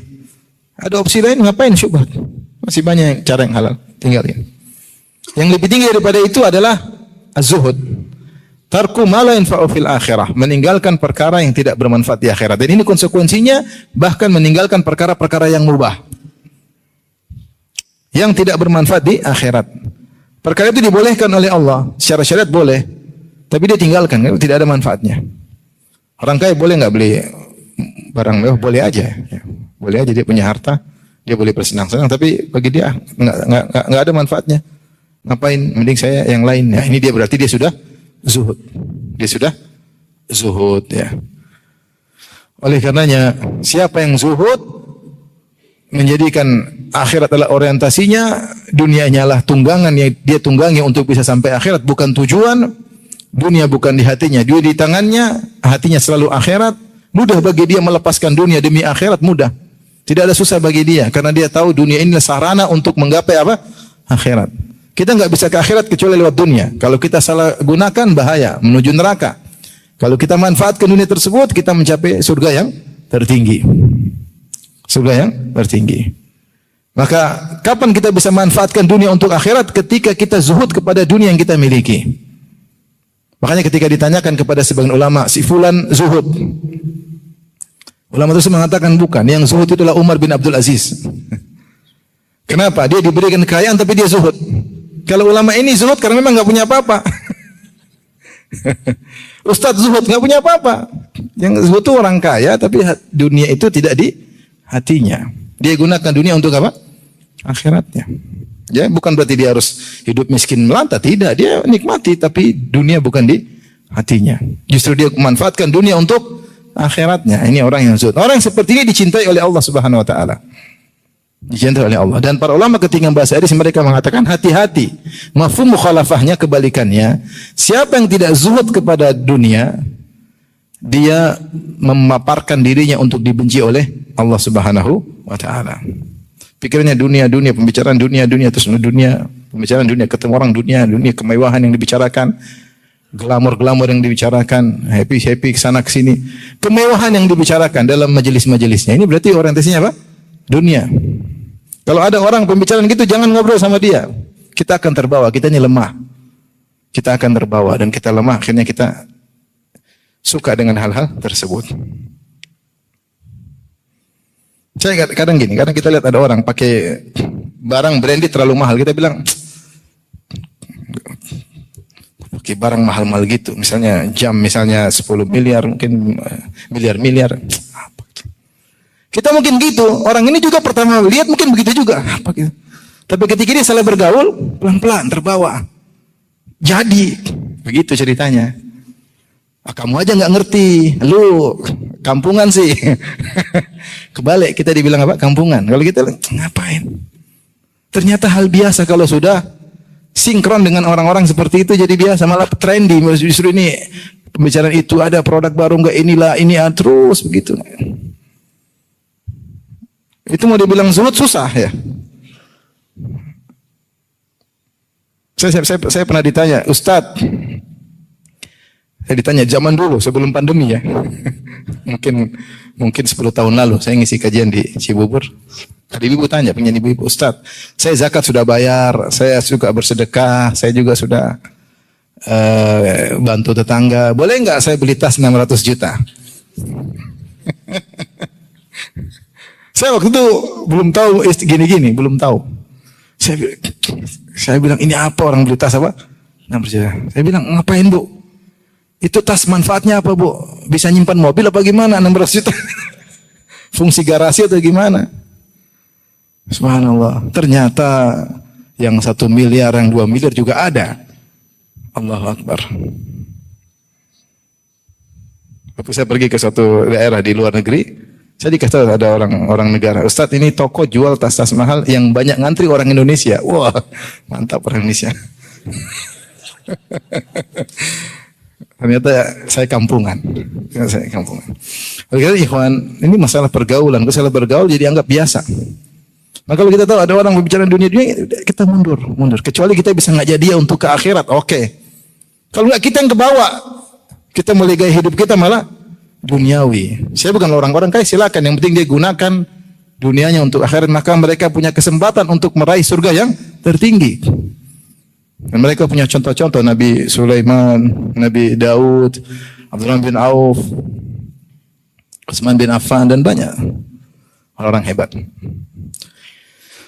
Ada opsi lain, ngapain syubhat? Masih banyak cara yang halal, tinggalkan. Yang lebih tinggi daripada itu adalah az-zuhud. Tarku ma la yanfa'u fil akhirah, meninggalkan perkara yang tidak bermanfaat di akhirat. Dan ini konsekuensinya bahkan meninggalkan perkara-perkara yang mubah, yang tidak bermanfaat di akhirat. Perkara itu dibolehkan oleh Allah, secara syariat boleh, tapi dia tinggalkan, tidak ada manfaatnya. Orang kaya boleh nggak beli barang mewah? Boleh aja, ya. Boleh aja, dia punya harta, dia boleh bersenang-senang, tapi bagi dia nggak ada manfaatnya. Ngapain? Mending saya yang lain. Ya, ini dia berarti dia sudah zuhud. Dia sudah zuhud, ya. Oleh karenanya, siapa yang zuhud menjadikan akhirat adalah orientasinya, dunianya lah tunggangan yang dia tunggangi untuk bisa sampai akhirat, bukan tujuan. Dunia bukan di hatinya, dia di tangannya, hatinya selalu akhirat. Mudah bagi dia melepaskan dunia demi akhirat, mudah. Tidak ada susah bagi dia, karena dia tahu dunia ini sarana untuk menggapai apa? Akhirat. Kita nggak bisa ke akhirat kecuali lewat dunia. Kalau kita salah gunakan, bahaya, menuju neraka. Kalau kita manfaatkan dunia tersebut, kita mencapai surga yang tertinggi. Surga yang tertinggi. Maka kapan kita bisa manfaatkan dunia untuk akhirat? Ketika kita zuhud kepada dunia yang kita miliki. Makanya ketika ditanyakan kepada sebagian ulama, si fulan zuhud, ulama itu mengatakan bukan. Yang zuhud itulah Umar bin Abdul Aziz. Kenapa? Dia diberikan kekayaan tapi dia zuhud. Kalau ulama ini zuhud karena memang nggak punya apa-apa. Ustadz zuhud nggak punya apa-apa. Yang zuhud itu orang kaya tapi dunia itu tidak di hatinya. Dia gunakan dunia untuk apa? Akhiratnya. Ya, bukan berarti dia harus hidup miskin melata, tidak. Dia nikmati tapi dunia bukan di hatinya. Justru dia memanfaatkan dunia untuk akhiratnya. Ini orang yang zuhud. Orang yang seperti ini dicintai oleh Allah Subhanahu wa taala. Dicintai oleh Allah. Dan para ulama ketika membahas hadis mereka mengatakan hati-hati. Mafhum mukhalafahnya kebalikannya. Siapa yang tidak zuhud kepada dunia, dia memaparkan dirinya untuk dibenci oleh Allah Subhanahu wa taala. Pikirannya dunia, pembicaraan dunia, terus dunia, pembicaraan dunia, ketemu orang dunia, kemewahan yang dibicarakan, glamor yang dibicarakan, happy kesana kesini, kemewahan yang dibicarakan dalam majelis-majelisnya. Ini berarti orientasinya apa? Dunia. Kalau ada orang pembicaraan gitu, jangan ngobrol sama dia. Kita akan terbawa, kita ini lemah. Kita akan terbawa dan kita lemah, akhirnya kita suka dengan hal-hal tersebut. Saya kadang gini, kadang kita lihat ada orang pakai barang branded terlalu mahal, kita bilang pakai barang mahal-mahal gitu, misalnya jam misalnya 10 miliar, mungkin miliar-miliar. Kita mungkin gitu, orang ini juga pertama lihat mungkin begitu juga. Apa gitu. Tapi ketika dia salah bergaul, pelan-pelan terbawa. Jadi, begitu ceritanya. Kamu aja nggak ngerti, lu kampungan sih. Kebalik kita dibilang apa? Kampungan. Kalau kita ngapain? Ternyata hal biasa kalau sudah sinkron dengan orang-orang seperti itu jadi biasa, malah trendy. Justru ini pembicaraan itu ada produk baru nggak inilah ini terus begitu. Itu mau dibilang zuhud susah ya. Saya pernah ditanya, Ustadz, saya ditanya zaman dulu sebelum pandemi ya. mungkin 10 tahun lalu saya ngisi kajian di Cibubur. Ada ibu tanya, pengen ibu, Ustadz, saya zakat sudah bayar, saya suka bersedekah, saya juga sudah bantu tetangga. Boleh nggak saya beli tas 600 juta? Saya waktu itu belum tahu gini-gini, belum tahu. Saya bilang ini apa orang beli tas apa? 600 juta. Saya bilang ngapain Bu? Itu tas manfaatnya apa Bu? Bisa nyimpan mobil apa gimana 600 juta? Fungsi garasi atau gimana? Subhanallah. Ternyata yang 1 miliar, yang 2 miliar juga ada. Allahu Akbar. Waktu saya pergi ke suatu daerah di luar negeri, saya dikasih tahu ada orang negara, Ustadz ini toko jual tas-tas mahal yang banyak ngantri orang Indonesia. Wah, mantap orang Indonesia. Ternyata saya kampungan. Oleh karena ikhwan, ini masalah pergaulan. Kalau bergaul jadi anggap biasa. Maka kalau kita tahu ada orang berbicara dunia, kita mundur. Kecuali kita bisa ngajak dia untuk ke akhirat, oke. Kalau enggak kita yang ke bawah, kita mulai gaya hidup kita malah duniawi. Saya bukan orang-orang kaya, silakan. Yang penting dia gunakan dunianya untuk akhirat. Maka mereka punya kesempatan untuk meraih surga yang tertinggi. Dan mereka punya contoh-contoh Nabi Sulaiman, Nabi Daud, Abdurrahman bin Auf, Utsman bin Affan dan banyak orang hebat.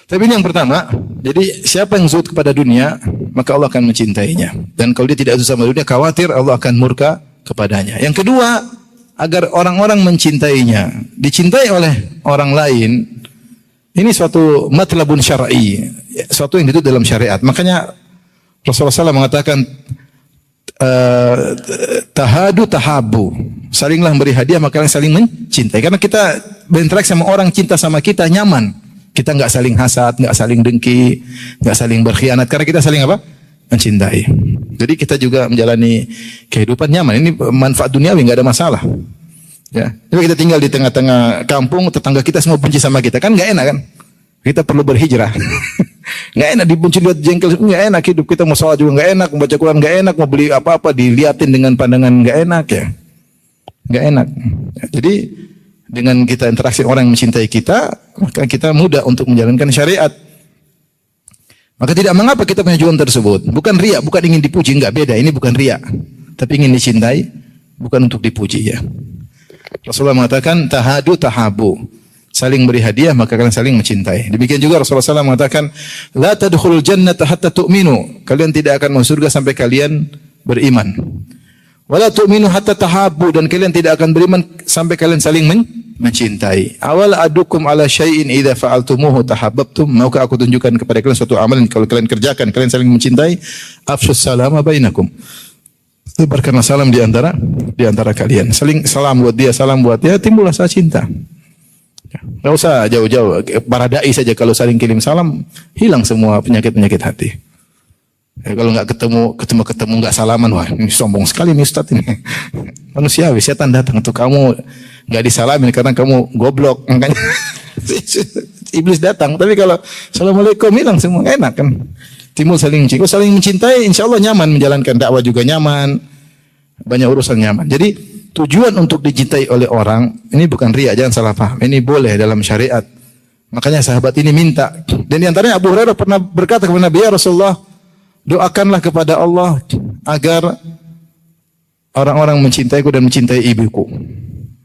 Tapi ini yang pertama, jadi siapa yang zuhud kepada dunia, maka Allah akan mencintainya. Dan kalau dia tidak zuhud sama dunia, khawatir Allah akan murka kepadanya. Yang kedua, agar orang-orang mencintainya, dicintai oleh orang lain, ini suatu matlabun syar'i, suatu yang dituntut dalam syariat. Makanya Rasulullah SAW mengatakan tahadu tahabu, salinglah memberi hadiah maka saling mencintai. Karena kita berinteraksi sama orang cinta sama kita nyaman, kita nggak saling hasad, nggak saling dengki, nggak saling berkhianat. Karena kita saling apa? Mencintai. Jadi kita juga menjalani kehidupan nyaman. Ini manfaat duniawi nggak ada masalah. Ya, tapi kita tinggal di tengah-tengah kampung, tetangga kita semua benci sama kita, kan nggak enak kan? Kita perlu berhijrah. Nggak enak dibenci lihat jengkel, nggak enak hidup kita, mau sholat juga nggak enak, mau baca Quran nggak enak, mau beli apa-apa diliatin dengan pandangan nggak enak ya, nggak enak. Ya, jadi dengan kita interaksi orang yang mencintai kita, maka kita mudah untuk menjalankan syariat. Maka tidak mengapa kita punya tujuan tersebut, bukan riya, bukan ingin dipuji, nggak beda. Ini bukan riya, tapi ingin dicintai, bukan untuk dipuji ya. Rasulullah mengatakan tahadu tahabu. Saling beri hadiah maka kalian saling mencintai. Demikian juga Rasulullah SAW mengatakan la tadkhulul jannata hatta tu'minu. Kalian tidak akan masuk surga sampai kalian beriman. Wala tu'minu hatta tahabbu, dan kalian tidak akan beriman sampai kalian saling mencintai. Awal adukum ala syai'in idza fa'altumuhu tahabbtum. Maukah aku tunjukkan kepada kalian suatu amalan kalau kalian kerjakan kalian saling mencintai? Afshus salama bainakum. Sebarkanlah salam di antara kalian. Saling salam buat dia, salam buat dia, timbullah rasa cinta. Nggak usah jauh-jauh, para dai saja kalau saling kirim salam, hilang semua penyakit-penyakit hati. Ya, kalau nggak ketemu nggak salaman, wah ini sombong sekali nih Ustaz ini. Manusiawi, setan datang untuk kamu nggak disalamin karena kamu goblok, makanya iblis datang. Tapi kalau assalamualaikum hilang semua, enak kan? Timbul saling mencintai. Kalau saling mencintai, insya Allah nyaman menjalankan dakwah juga nyaman, banyak urusan nyaman. Jadi tujuan untuk dicintai oleh orang ini bukan riya, jangan salah paham. Ini boleh dalam syariat. Makanya sahabat ini minta. Dan di antaranya Abu Hurairah pernah berkata kepada Nabi, ya Rasulullah, doakanlah kepada Allah agar orang-orang mencintaiku dan mencintai ibuku.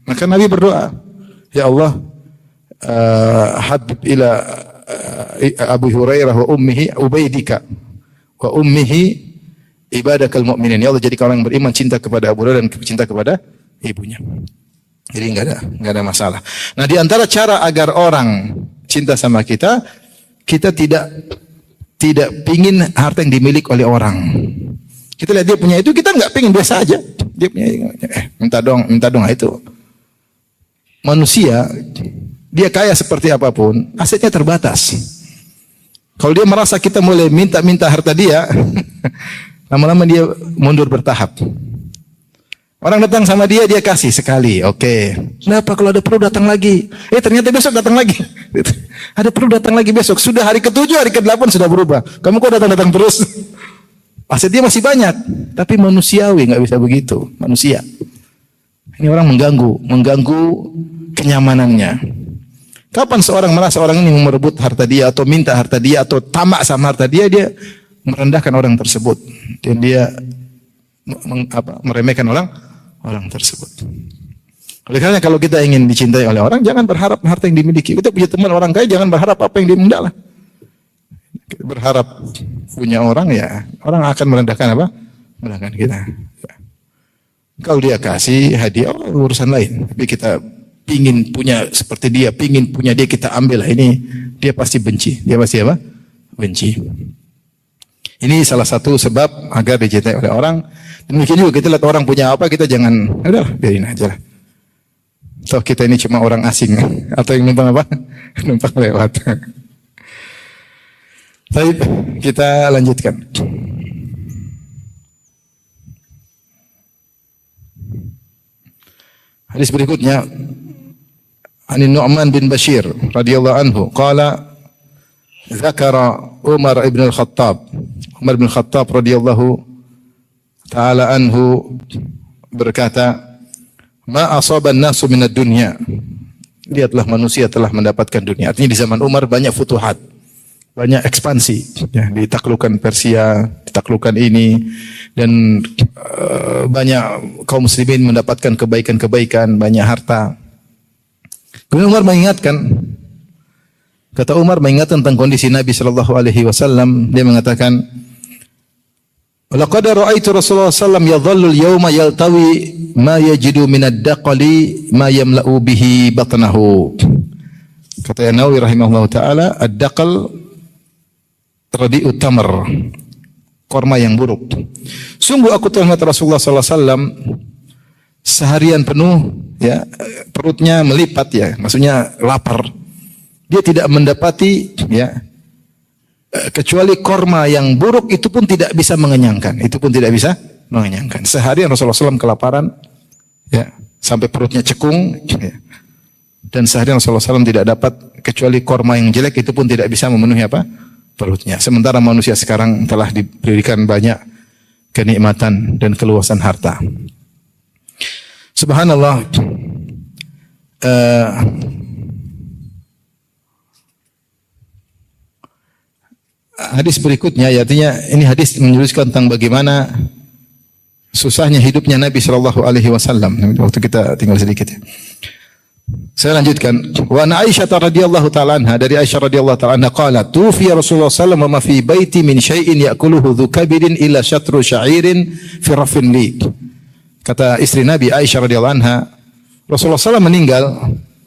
Maka Nabi berdoa, ya Allah, habib ila Abu Hurairah wa ummihi ubaidika wa ummihi ibadakal mu'minin. Ya Allah, jadikan orang yang beriman cinta kepada Abu Hurairah dan cinta kepada ibunya. Jadi enggak ada masalah. Nah, di antara cara agar orang cinta sama kita, kita tidak pingin harta yang dimiliki oleh orang. Kita lihat dia punya itu, kita enggak pingin, biasa aja. Dia punya minta dong itu. Manusia dia kaya seperti apapun, asetnya terbatas. Kalau dia merasa kita mulai minta harta dia, lama-lama dia mundur bertahap. Orang datang sama dia kasih sekali, oke. Kenapa kalau ada perlu datang lagi? Ternyata besok datang lagi. Ada perlu datang lagi besok. Sudah hari ke-7, hari ke-8 sudah berubah. Kamu kok datang terus? Aset dia masih banyak, tapi manusiawi, nggak bisa begitu. Manusia. Ini orang mengganggu kenyamanannya. Kapan seorang merasa orang ini merebut harta dia atau minta harta dia atau tamak sama harta dia, dia merendahkan orang tersebut dan dia meremehkan orang tersebut. Oleh karena kalau kita ingin dicintai oleh orang, jangan berharap harta yang dimiliki. Kita punya teman orang kaya, jangan berharap apa yang dia minta lah. Kita berharap punya orang, ya orang akan merendahkan merendahkan kita. Kalau dia kasih hadiah, urusan lain. Tapi kita pingin punya seperti dia, pingin punya dia, kita ambil lah, ini dia pasti benci. Dia pasti benci. Ini salah satu sebab agar dicintai oleh orang. Demikian juga kita lihat orang punya apa, kita jangan, udahlah biarin aja lah. So kita ini cuma orang asing atau yang numpang apa? Numpang lewat. Baik, kita lanjutkan. Hadis berikutnya, An Nu'man bin Bashir radhiyallahu anhu qala Zakara Umar ibn al-Khattab. Umar bin al-Khattab radhiyallahu ta'ala anhu berkata, "Ma asaban nasu minad dunya." Lihatlah manusia telah mendapatkan dunia. Artinya di zaman Umar banyak futuhat, banyak ekspansi. Ya, ditaklukkan Persia, ditaklukkan ini, dan banyak kaum muslimin mendapatkan kebaikan-kebaikan, banyak harta. Kemudian Umar mengingatkan, kata Umar mengingatkan tentang kondisi Nabi sallallahu alaihi wasallam, dia mengatakan, "Laqad ra'aitu Rasulullah sallallahu alaihi wasallam yadhallu al-yawma yaltawi ma yajidu min ad-daqali ma yamla'u bihi batnahu." Kata Nawawi rahimahullah taala, ad-daqal radi'ut tamr, korma yang buruk. Sungguh aku telah melihat Rasulullah sallallahu alaihi wasallam seharian penuh, ya, perutnya melipat, ya, maksudnya lapar. Dia tidak mendapati, ya, kecuali korma yang buruk, itu pun tidak bisa mengenyangkan. Itu pun tidak bisa mengenyangkan. Seharian Rasulullah SAW kelaparan, ya, sampai perutnya cekung, ya. Dan seharian Rasulullah SAW tidak dapat kecuali korma yang jelek, itu pun tidak bisa memenuhi apa? Perutnya. Sementara manusia sekarang telah diberikan banyak kenikmatan dan keluasan harta. Subhanallah. Hadis berikutnya, artinya ini hadis menjelaskan tentang bagaimana susahnya hidupnya Nabi Shallallahu Alaihi Wasallam. Waktu kita tinggal sedikit, ya. Saya lanjutkan. Wa an Aisyah radhiyallahu taala anha, dari Aisyah radhiyallahu taala anha qalat, "Tufiya Rasulullah sallallahu alaihi wasallam wa ma fi baiti min syai'in ya'kuluhu dzu kabidin illa syatru sya'irin fi rafin li." Kata istri Nabi Aisyah radhiyallahu anha, Rasulullah SAW meninggal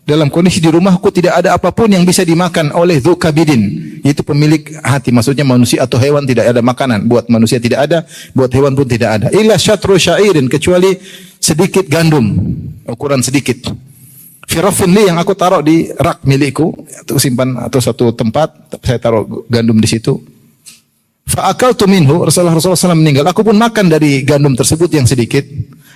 dalam kondisi di rumahku tidak ada apapun yang bisa dimakan oleh dzu kabidin, yaitu pemilik hati, maksudnya manusia atau hewan, tidak ada makanan. Buat manusia tidak ada, buat hewan pun tidak ada. Illa syatru sya'irin, kecuali sedikit gandum, ukuran sedikit. Firafin li, yang aku taruh di rak milikku, atau simpan atau satu tempat, saya taruh gandum di situ. Fa akaltu minhu, Rasulullah SAW meninggal, aku pun makan dari gandum tersebut yang sedikit.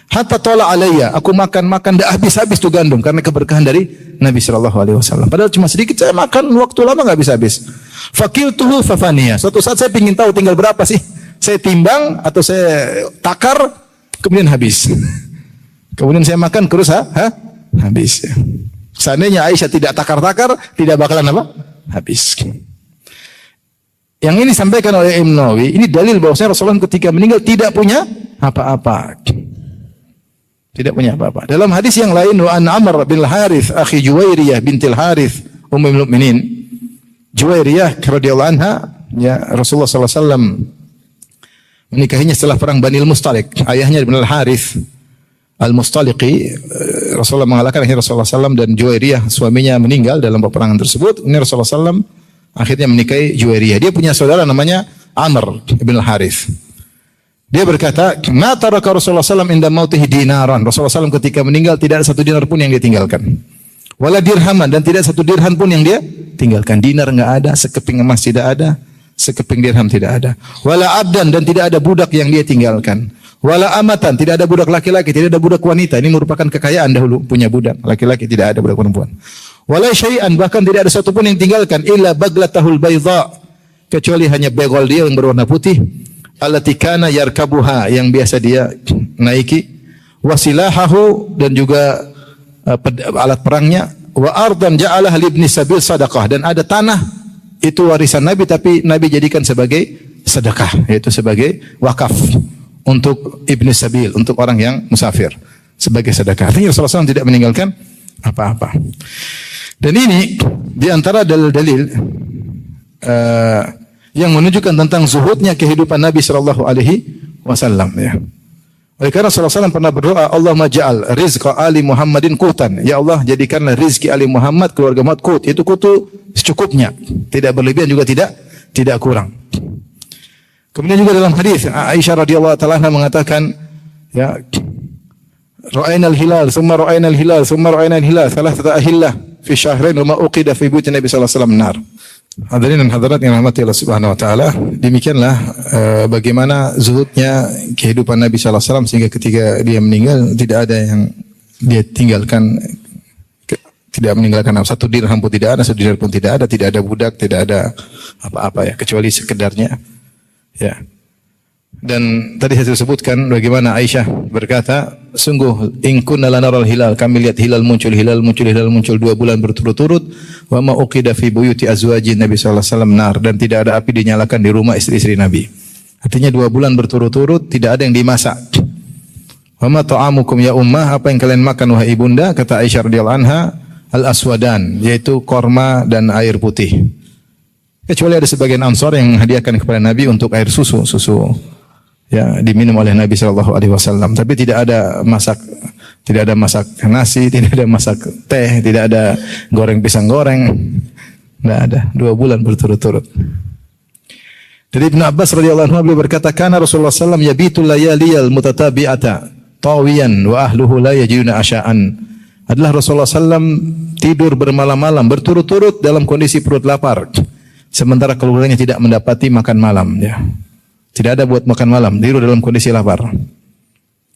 Hatta tola alayya, aku makan dah habis tuh gandum karena keberkahan dari Nabi Shallallahu Alaihi Wasallam. Padahal cuma sedikit, saya makan waktu lama nggak habis. Fakiltuhu fafaniya. Suatu saat saya ingin tahu tinggal berapa sih. Saya timbang atau saya takar, kemudian habis. Kemudian saya makan terus, habis. Seandainya Aisyah tidak takar-takar, tidak bakalan apa? Habis. Yang ini disampaikan oleh Imam Nawawi, ini dalil bahwasanya Rasulullah ketika meninggal tidak punya apa-apa. Tidak punya apa-apa. Dalam hadis yang lain, wa an Amr bin Harith akhi Juwairiyah bintil Harith ummul mukminin. Juwairiyah radhiyallahu anha, ya, Rasulullah sallallahu alaihi wasallam menikahinya setelah perang Bani Al-Mustaliq. Ayahnya bin Al-Harith Al-Mustaliqi. Rasulullah mengalahkan akhirnya Rasulullah sallallahu dan Juwairiyah suaminya meninggal dalam peperangan tersebut. Ini Rasulullah sallallahu akhirnya menikahi Juwairiyah. Dia punya saudara namanya Amr bin Al-Harith. Dia berkata, "Ma taraka Rasulullah SAW inda mautihi dinaran." Rasulullah SAW ketika meninggal tidak ada satu dinar pun yang dia tinggalkan. Wala dirhaman, dan tidak satu dirham pun yang dia tinggalkan. Dinar enggak ada, sekeping emas tidak ada, sekeping dirham tidak ada. Wala abdan, dan tidak ada budak yang dia tinggalkan. Wala amatan, tidak ada budak laki-laki, tidak ada budak wanita. Ini merupakan kekayaan dahulu, punya budak laki-laki, tidak ada budak perempuan. Wala syai'an, bahkan tidak ada satu pun yang tinggalkan illa baglatahul baydha, kecuali hanya begol dia yang berwarna putih. Allati kana yarkabuha, yang biasa dia naiki, wasilahahu, dan juga alat perangnya, wa ardan ja'alah li ibni sabil sadaqah, dan ada tanah itu warisan Nabi tapi Nabi jadikan sebagai sedekah, yaitu sebagai wakaf untuk ibni sabil, untuk orang yang musafir, sebagai sedekah. Artinya Rasulullah SAW tidak meninggalkan apa-apa. Dan ini di antara dalil-dalil yang menunjukkan tentang zuhudnya kehidupan Nabi sallallahu alaihi wasallam, ya. Oleh karena Rasulullah SAW pernah berdoa, Allahumma ja'al rizqa ali Muhammadin qutan. Ya Allah, jadikanlah rizki ali Muhammad, keluarga Muhammad, qut. Itu qutu secukupnya, tidak berlebihan juga tidak kurang. Kemudian juga dalam hadis Aisyah radhiyallahu taala mengatakan, ya, ra'ayna al-hilal, thumma ra'ayna al-hilal, thumma ra'ayna al-hilal, thalathata ahillah fi syahrain wa ma uqida fi buyuti Nabi sallallahu alaihi wasallam nar. Hadirin dan hadirat yang dirahmati Allah Subhanahu wa taala, demikianlah bagaimana zuhudnya kehidupan Nabi sallallahu alaihi wasallam sehingga ketika dia meninggal tidak ada yang dia tinggalkan, tidak meninggalkan satu dirham pun tidak ada, satu dinar pun tidak ada budak, tidak ada apa-apa ya, kecuali sekedarnya. Ya. Dan tadi saya sebutkan bagaimana Aisyah berkata, sungguh in kunna lanaral hilal, kami lihat hilal muncul 2 bulan berturut-turut, wa ma uqida fi buyuti azwaji Nabi sallallahu alaihi wasallam nar, dan tidak ada api dinyalakan di rumah istri-istri Nabi. Artinya 2 bulan berturut-turut tidak ada yang dimasak. Wa ma ta'amukum ya ummah, apa yang kalian makan wahai ibunda? Kata Aisyah radhiyallahu anha, al-aswadan, yaitu korma dan air putih. Kecuali ada sebagian Ansar yang menghadiahkan kepada Nabi untuk air susu ya, diminum oleh Nabi sallallahu alaihi wasallam. Tapi tidak ada masak nasi, tidak ada masak teh, tidak ada goreng pisang goreng. Tidak ada, 2 bulan berturut-turut. Dari Ibnu Abbas radhiyallahu anhu beliau berkata, kana Rasulullah sallallahu alaihi wasallam yabitul layaliyal mutatabi'ata tawiyan wa ahluhu la yajiduna asya'an. Adalah Rasulullah sallallahu tidur bermalam-malam berturut-turut dalam kondisi perut lapar. Sementara keluarganya tidak mendapati makan malam, ya. Tidak ada buat makan malam, tidur dalam kondisi lapar.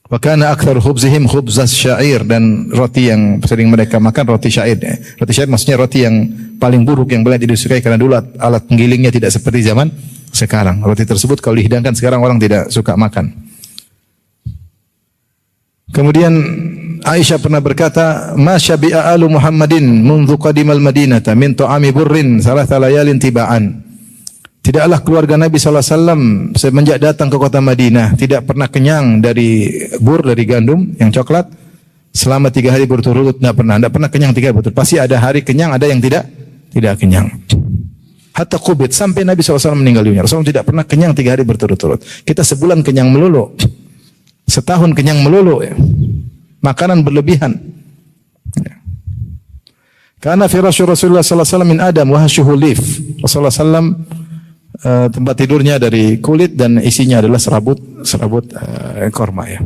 Wa kana aktsar khubzihim khubzas syair, dan roti yang sering mereka makan roti syair. Roti syair maksudnya roti yang paling buruk yang banyak disukai karena dulu alat penggilingnya tidak seperti zaman sekarang. Roti tersebut kalau dihidangkan sekarang orang tidak suka makan. Kemudian Aisyah pernah berkata, "Ma syabi'a alu Muhammadin mundu qadimal Madinata min ta'ami burrin salatha layalin tiba'an." Tidaklah keluarga Nabi sallallahu alaihi wasallam semenjak datang ke kota Madinah tidak pernah kenyang dari dari gandum yang coklat selama 3 hari berturut-turut, tidak pernah kenyang 3 hari berturut-turut. Pasti ada hari kenyang, ada yang tidak kenyang. Hatta qubit, sampai Nabi sallallahu alaihi wasallam meninggal dunia, Rasulullah tidak pernah kenyang 3 hari berturut-turut. Kita sebulan kenyang melulu. Setahun kenyang melulu, ya. Makanan berlebihan. Karena firasy Rasulullah sallallahu alaihi wasallam min adam wa hashuhu lif. Rasulullah sallallahu tempat tidurnya dari kulit dan isinya adalah serabut korma, ya.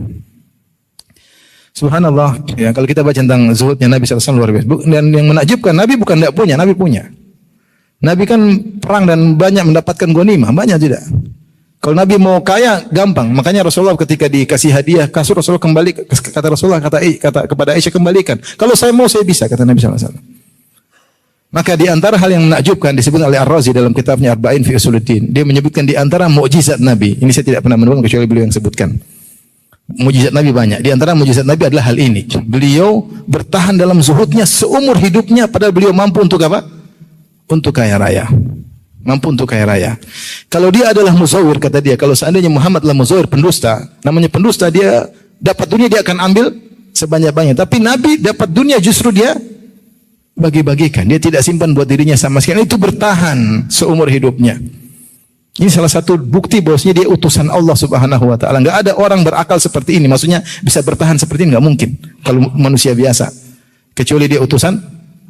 Subhanallah, ya, kalau kita baca tentang zuhudnya Nabi sallallahu alaihi wasallam luar biasa. Dan yang menakjubkan, Nabi bukan tidak punya, Nabi punya. Nabi kan perang dan banyak mendapatkan ghanimah, banyak tidak. Kalau Nabi mau kaya gampang. Makanya Rasulullah ketika dikasih hadiah kasur, Rasulullah kembali, kata Rasulullah kata kepada Aisyah, kembalikan. Kalau saya mau saya bisa, kata Nabi sallallahu alaihi wasallam. Maka di antara hal yang menakjubkan disebut oleh Ar-Razi dalam kitabnya Arba'in fi Usuluddin. Dia menyebutkan di antara mukjizat Nabi. Ini saya tidak pernah menemukan kecuali beliau yang sebutkan. Mukjizat Nabi banyak. Di antara mukjizat Nabi adalah hal ini. Beliau bertahan dalam zuhudnya seumur hidupnya padahal beliau mampu untuk apa? Untuk kaya raya. Mampu untuk kaya raya. Kalau dia adalah muzawir, kata dia, kalau seandainya Muhammad adalah muzawir, pendusta, namanya pendusta, dia dapat dunia dia akan ambil sebanyak-banyaknya. Tapi Nabi dapat dunia justru dia bagi-bagikan. Dia tidak simpan buat dirinya sama sekali. Itu bertahan seumur hidupnya. Ini salah satu bukti bahwasanya dia utusan Allah Subhanahu wa taala. Enggak ada orang berakal seperti ini, maksudnya bisa bertahan seperti ini enggak mungkin kalau manusia biasa. Kecuali dia utusan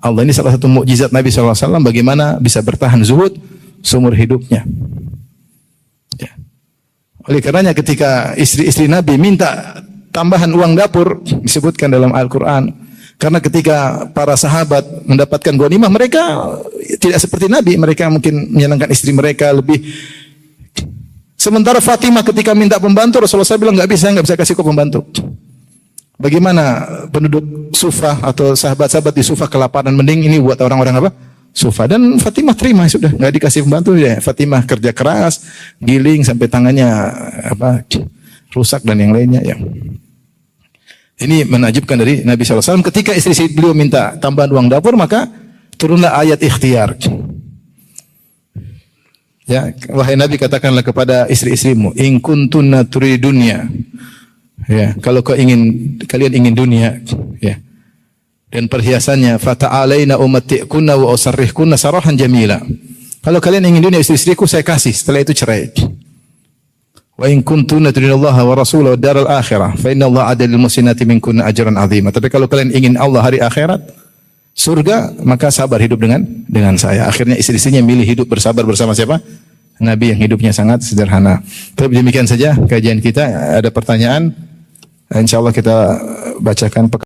Allah. Ini salah satu mukjizat Nabi sallallahu alaihi wasallam bagaimana bisa bertahan zuhud seumur hidupnya. Ya. Oleh karenanya ketika istri-istri Nabi minta tambahan uang dapur, disebutkan dalam Al-Quran, karena ketika para sahabat mendapatkan ghanimah, mereka tidak seperti Nabi, mereka mungkin menyenangkan istri mereka lebih. Sementara Fatimah ketika minta pembantu, Rasulullah SAW bilang, nggak bisa kasih kau pembantu. Bagaimana penduduk Sufah atau sahabat-sahabat di Sufah kelaparan, mending ini buat orang-orang apa? Sufah. Dan Fatimah terima, sudah nggak dikasih pembantu, ya. Fatimah kerja keras, giling sampai tangannya rusak dan yang lainnya, ya. Ini menakjubkan dari Nabi SAW. Ketika istri beliau minta tambahan uang dapur, maka turunlah ayat ikhtiar. Ya, wahai Nabi, katakanlah kepada istri-istrimu, in kuntunna turidunya. Ya, kalau kalian ingin dunia, ya. Dan perhiasannya, fata'alaina umatti'kunna wa usarrihkunna sarahan jamila. Kalau kalian ingin dunia, istri-istriku saya kasih, setelah itu cerai. Wa in kuntunna turidullah wa rasulahu wad daral akhirah fa inna Allah adalil muhsinati minkunna ajran azima. Tapi kalau kalian ingin Allah hari akhirat, surga, maka sabar hidup dengan saya. Akhirnya istri-istrinya milih hidup bersabar bersama siapa? Nabi yang hidupnya sangat sederhana. Tapi demikian saja kajian kita. Ada pertanyaan? Insyaallah kita bacakan